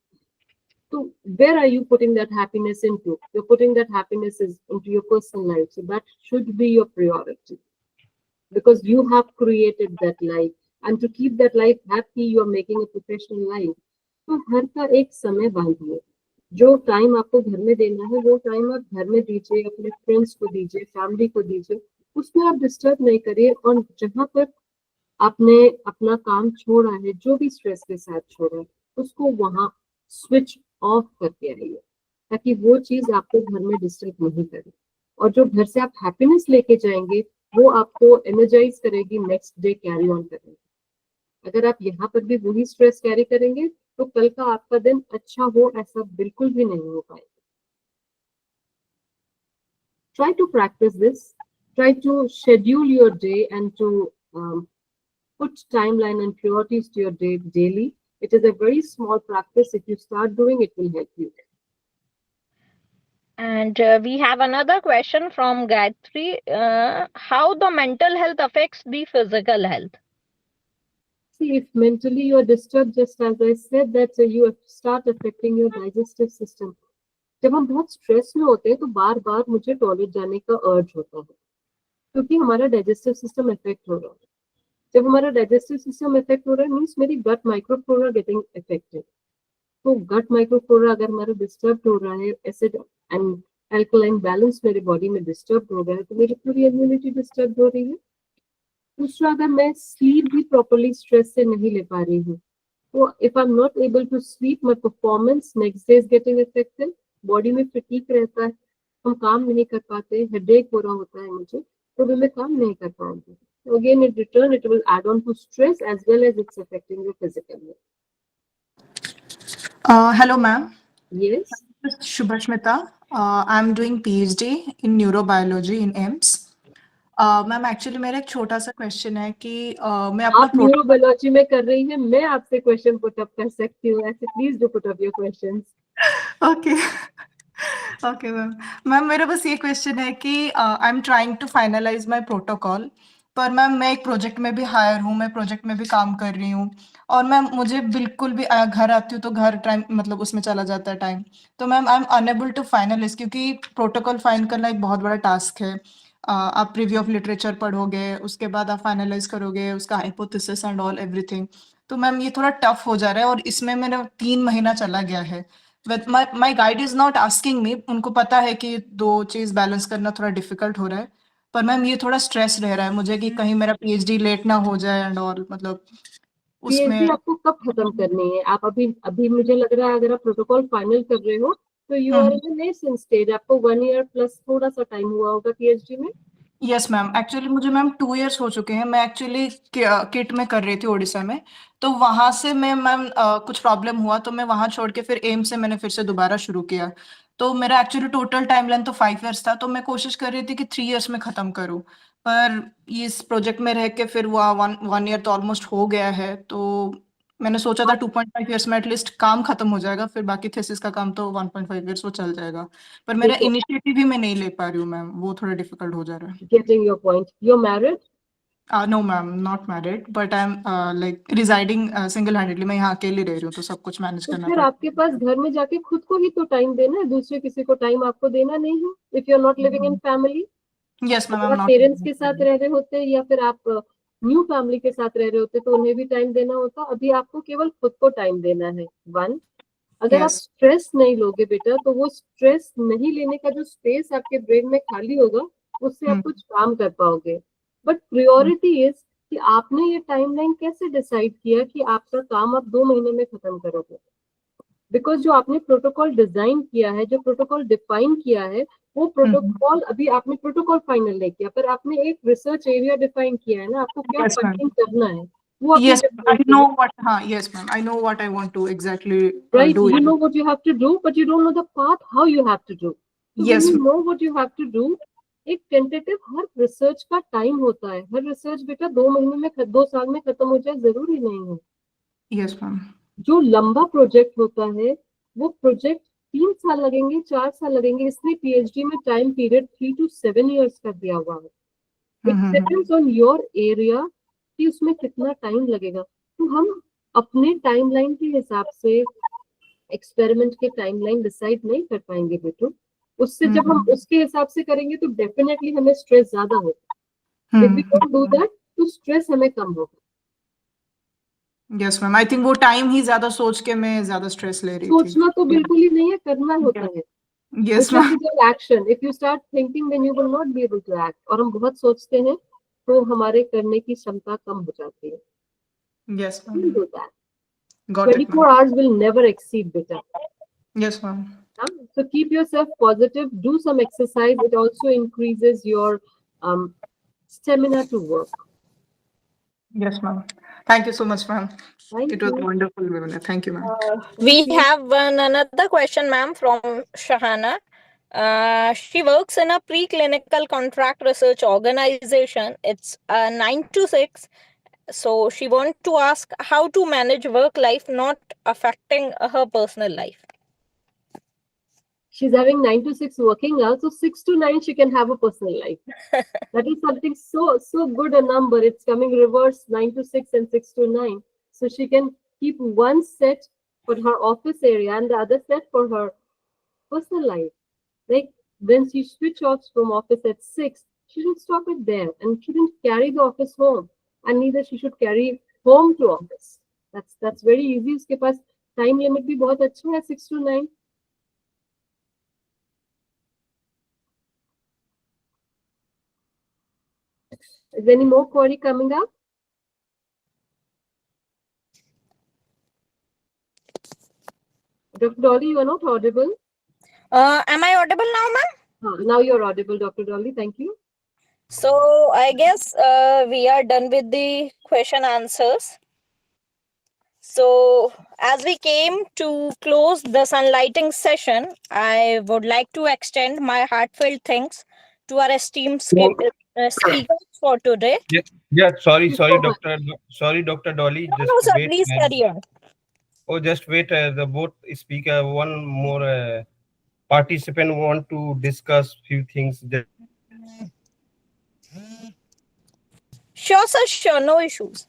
So where are you putting that happiness into? You're putting that happiness into your personal life, so that should be your priority, because you have created that life, and to keep that life happy you are making a professional life. तो हर का एक समय बांधिए, जो time आपको घर में देना है वो टाइम आप घर में दीजिए, अपने फ्रेंड्स को दीजिए, फैमिली को दीजिए, उसमें आप डिस्टर्ब नहीं करिए। और जहां पर आपने अपना काम छोड़ा है, जो भी स्ट्रेस के साथ छोड़ा है, उसको वहां स्विच ऑफ करके आइए, ताकि वो चीज आपको घर में डिस्टर्ब नहीं करे। और जो घर से आप हैप्पीनेस लेके जाएंगे वो आपको एनर्जाइज करेगी नेक्स्ट डे कैरी ऑन करने। अगर आप यहाँ पर भी वही स्ट्रेस कैरी करेंगे तो कल का आपका दिन अच्छा हो ऐसा बिल्कुल भी नहीं हो पाएगा। Try to practice this. Try to schedule your day and to put timeline and priorities to your day daily. It is a very small practice. If you start doing it, will help you. And we have another question from Gayatri. How the mental health affects the physical health? See, if mentally you are disturbed, just as I said, that you start affecting your digestive system. जब हम बहुत stress में होते हैं तो बार बार मुझे toilet जाने का अर्ज होता है, क्योंकि हमारा डाइजेस्टिव सिस्टम इफेक्ट हो रहा है। जब हमारा डाइजेस्टिव सिस्टम इफेक्ट हो रहा है मीन्स मेरी गट माइक्रोफ्लोरा गेटिंग इफेक्टेड। तो गट माइक्रोफ्लोरा अगर हमारा डिस्टर्ब हो रहा है, एसिड एंड एल्कलाइन बैलेंस मेरे बॉडी में डिस्टर्ब हो रहा है, तो मेरी पूरी इम्यूनिटी डिस्टर्ब हो रही है। दूसरा, अगर मैं स्लीप भी प्रॉपर्ली स्ट्रेस से नहीं ले पा रही हूँ, तो if I am not able to sleep, my performance next day is getting affected, body में फटीग रहता है, हम काम नहीं कर पाते, हेडेक हो रहा होता है मुझे, तो भी मैं काम नहीं कर पाऊंगी। So again, in return, it will add on to stress as well as it's affecting your physical health. Hello, ma'am. Yes. Shubhashmita. I'm doing PhD in neurobiology in AIIMS. Ma'am actually मेरा एक छोटा सा question है कि मैं अपना आप neurobiology में कर रही हैं, मैं आपसे क्वेश्चन पुट अप कर सकती हूँ, ऐसे please do put up your questions. Okay okay ma'am मेरा बस ये क्वेश्चन है कि I am trying to finalise my protocol, पर मैम मैं एक प्रोजेक्ट में भी हायर हूँ, मैं प्रोजेक्ट में भी काम कर रही हूँ, और मैम मुझे बिल्कुल भी घर आती हूँ तो घर टाइम मतलब उसमें चला जाता है टाइम, तो ma'am I am unable to finalise, क्योंकि प्रोटोकॉल फाइन करना एक बहुत बड़ा टास्क है। आप रिव्यू ऑफ लिटरेचर पढ़ोगे, उसके बाद आप फाइनलाइज करोगे उसका हाइपोथेसिस एंड ऑल एवरीथिंग, तो मैम ये थोड़ा टफ हो जा रहा है, और इसमें मेरा 3 महीना चला गया है। My guide is not asking me, उनको पता है कि 2 चीज बैलेंस करना थोड़ा डिफिकल्ट हो रहा है, पर मैम ये थोड़ा स्ट्रेस रह रहा है मुझे कि कहीं मेरा पीएचडी लेट ना हो जाए एंड ऑल, मतलब उसमें। पीएचडी आपको कब खत्म करनी है? आप अभी मुझे लग रहा है अगर आप प्रोटोकॉल फाइनल कर रहे हो तो you are in nascent stage, आपको 1 ईयर प्लस थोड़ा सा टाइम हुआ होगा पीएचडी में। यस मैम, एक्चुअली मुझे मैम 2 इयर्स हो चुके हैं। मैं एक्चुअली किट में कर रही थी ओडिशा में, तो वहां से मैं मैम कुछ प्रॉब्लम हुआ तो मैं वहां छोड़ के फिर एम्स से मैंने फिर से दोबारा शुरू किया, तो मेरा एक्चुअली टोटल टाइम लेंथ तो 5 इयर्स था, तो मैं कोशिश कर रही थी कि 3 इयर्स में खत्म करूं, पर इस प्रोजेक्ट में रह के फिर वो 1 ईयर तो ऑलमोस्ट हो गया है, तो मैंने सोचा था 2.5 इयर्स में एटलीस्ट काम खत्म हो जाएगा, फिर बाकी थीसिस का काम तो 1.5 इयर्स वो चल जाएगा, पर मेरा देखो, इनिशिएटिव ही मैं नहीं ले पा रही हूँ मैम, वो थोड़ा डिफिकल्ट हो जा रहा है। getting your point. You're married? No ma'am, not married, but I am like residing single handedly, मैं यहाँ अकेले रह रही हूँ, तो सब कुछ मैनेज तो करना फिर पड़ता आपके पास घर में जाके खुद को ही तो टाइम देना है, दूसरे किसी को टाइम आपको देना नहीं है. If you are not living in family, है। यस मैम, आई अगर एम आप नॉट। पेरेंट्स के साथ रह रहे होते या फिर आप न्यू फैमिली के साथ रह रहे होते तो उन्हें भी टाइम देना होता. अभी आपको केवल खुद को टाइम देना है. वन, अगर आप यस। स्ट्रेस नहीं लोगे बेटा, तो वो स्ट्रेस नहीं लेने का जो स्पेस आपके ब्रेन में खाली होगा, उससे आप कुछ काम कर पाओगे. बट प्रियोरिटी इज कि आपने ये टाइमलाइन कैसे डिसाइड किया कि आपका काम आप 2 महीने में खत्म करोगे. बिकॉज जो आपने प्रोटोकॉल डिजाइन किया है, जो प्रोटोकॉल डिफाइन किया है, वो प्रोटोकॉल अभी आपने प्रोटोकॉल फाइनल नहीं किया, पर आपने एक रिसर्च एरिया डिफाइन किया है ना, आपको क्या Yes, ma'am. फंडिंग करना है वो आपने Yes, I define know what. Yes, ma'am. I know what I want to exactly right. do. You know what you have to do, but you don't know the path how you have to do. So Yes, when you ma'am. know what you have to do, एक tentative हर research का time होता है. हर research बेटा 2 महीने में 2 साल में खत्म हो जाए जरूरी नहीं है. Yes, ma'am. जो लंबा प्रोजेक्ट होता है वो प्रोजेक्ट 3 साल लगेंगे, 4 साल लगेंगे. इसने पीएचडी में टाइम पीरियड 3 to 7 years का दिया हुआ है. It depends on your area कि उसमें कितना टाइम लगेगा. तो हम अपने टाइमलाइन के हिसाब से एक्सपेरिमेंट के टाइमलाइन डिसाइड नहीं कर पाएंगे बेटू. उससे जब हम उसके हिसाब से करेंगे तो डेफिनेटली हमें स्ट्रेस ज्यादा होगा. If we don't do that तो स्ट्रेस हमें कम होगा. यस मैम, आई थिंक वो टाइम ही ज्यादा सोच के मैं ज्यादा स्ट्रेस ले रही थी. सोचना तो बिल्कुल ही नहीं है, करना होता है. Yes ma'am. Action. If you start thinking then you will not be able to act. और हम बहुत सोचते हैं तो हमारे करने की क्षमता कम हो जाती है. Yes ma'am. Do that. Got it 24 hours will never exceed beta. Yes ma'am. So keep yourself positive, do some exercise. It also increases your stamina to work. Yes ma'am. Thank you so much ma'am. Thank It was you. wonderful, Vivina. Thank you ma'am. We have another question, ma'am, from Shahana. She works in a preclinical contract research organization. It's 9 to 6. So she wants to ask how to manage work life not affecting her personal life. She's having 9 to 6 working hours, so 6 to 9 she can have a personal life. That is something so good a number. It's coming reverse 9 to 6 and 6 to 9. So she can keep one set for her office area and the other set for her personal life. Like when she switch off from office at 6, she should stop it there and shouldn't carry the office home. And neither she should carry home to office. That's very easy. उसके पास time limit भी बहुत अच्छा है 6 to 9. Is there any more query coming up? Dr. Dolly, you are not audible. Am I audible now, ma'am? Now you're audible, Dr. Dolly. Thank you. So I guess we are done with the question answers. So as we came to close the sunlighting session, I would like to extend my heartfelt thanks to our esteemed speakers for today. Yeah, sorry, So much. doctor. Sorry, Dr. Dolly. No, Just no, sir, wait. please carry on. Oh, just wait. The both speaker, one more participant want to discuss few things. Sure, sir, sure, no issues.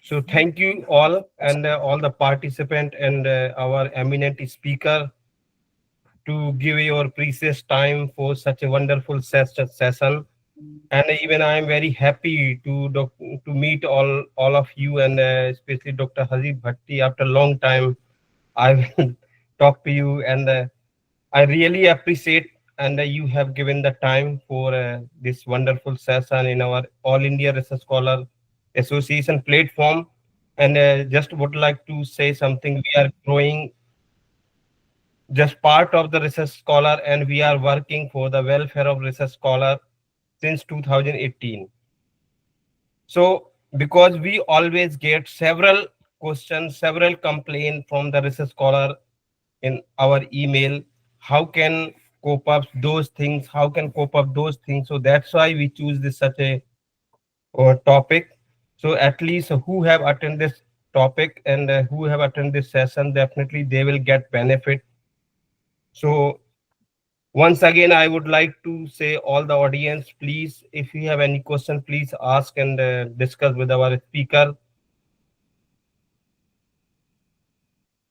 So thank you all and all the participant and our eminent speaker to give your precious time for such a wonderful session. And even I am very happy to meet all of you and especially Dr. Hazib Bhatti. After a long time, I will talk to you and I really appreciate and you have given the time for this wonderful session in our All India Research Scholar Association platform. And just would like to say something. We are growing just part of the Research Scholar and we are working for the welfare of Research Scholar since 2018. So because we always get several questions, several complaints from the Research Scholar in our email, how can cope up those things, how can cope up those things. So that's why we choose this such a topic. So at least who have attended this topic and who have attended this session, definitely they will get benefit. So once again, I would like to say all the audience, please, if you have any question, please ask and discuss with our speaker.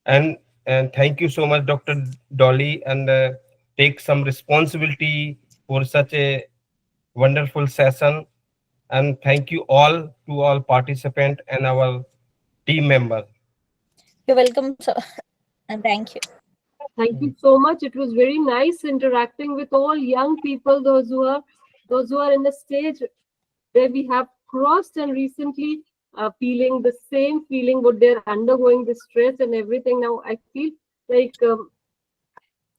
And thank you so much, Dr. Dolly, and take some responsibility for such a wonderful session. And thank you all to all participants and our team member. You're welcome, sir. And thank you. Thank you so much. It was very nice interacting with all young people, those who are in the stage where we have crossed and recently feeling the same feeling what they're undergoing, the stress and everything. Now I feel like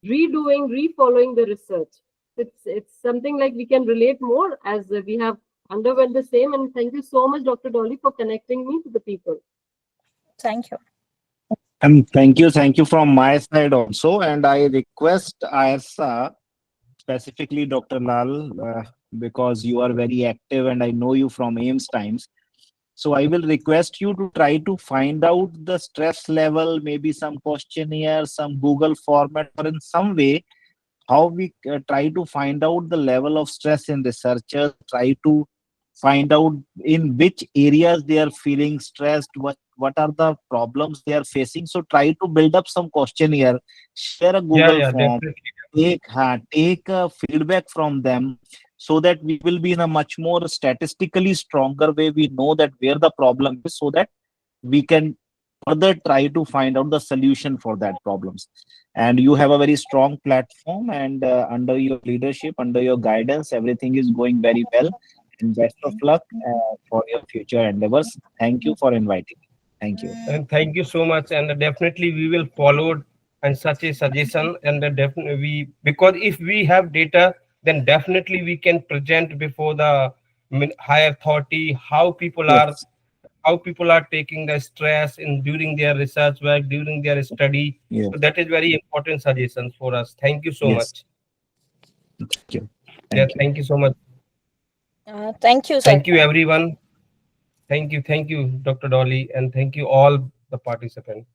refollowing the research. It's something like we can relate more as we have underwent the same. And thank you so much, Dr. Dolly, for connecting me to the people. Thank you. And thank you from my side also. And I request IRSA, specifically Dr. Lal, because you are very active and I know you from AIMS times. So I will request you to try to find out the stress level, maybe some questionnaire, some Google format, or in some way, how we try to find out the level of stress in researchers, try to find out in which areas they are feeling stressed, what are the problems they are facing. So try to build up some questionnaire, share a Google form, definitely. take feedback from them, so that we will be in a much more statistically stronger way. We know that where the problem is, so that we can further try to find out the solution for that problems. And you have a very strong platform, and under your leadership, under your guidance, everything is going very well. And best of luck for your future endeavors. Thank you for inviting me. Thank you. And thank you so much. And definitely we will follow and such a suggestion. And definitely because if we have data, then definitely we can present before the higher authority how people Yes. are taking the stress in during their research work, during their study. Yes. So that is very important suggestions for us. Thank you so Yes. much. Thank you. Yeah, thank you so much. Thank you, sir. Thank you, everyone. Thank you, Dr. Dolly, and thank you all the participants.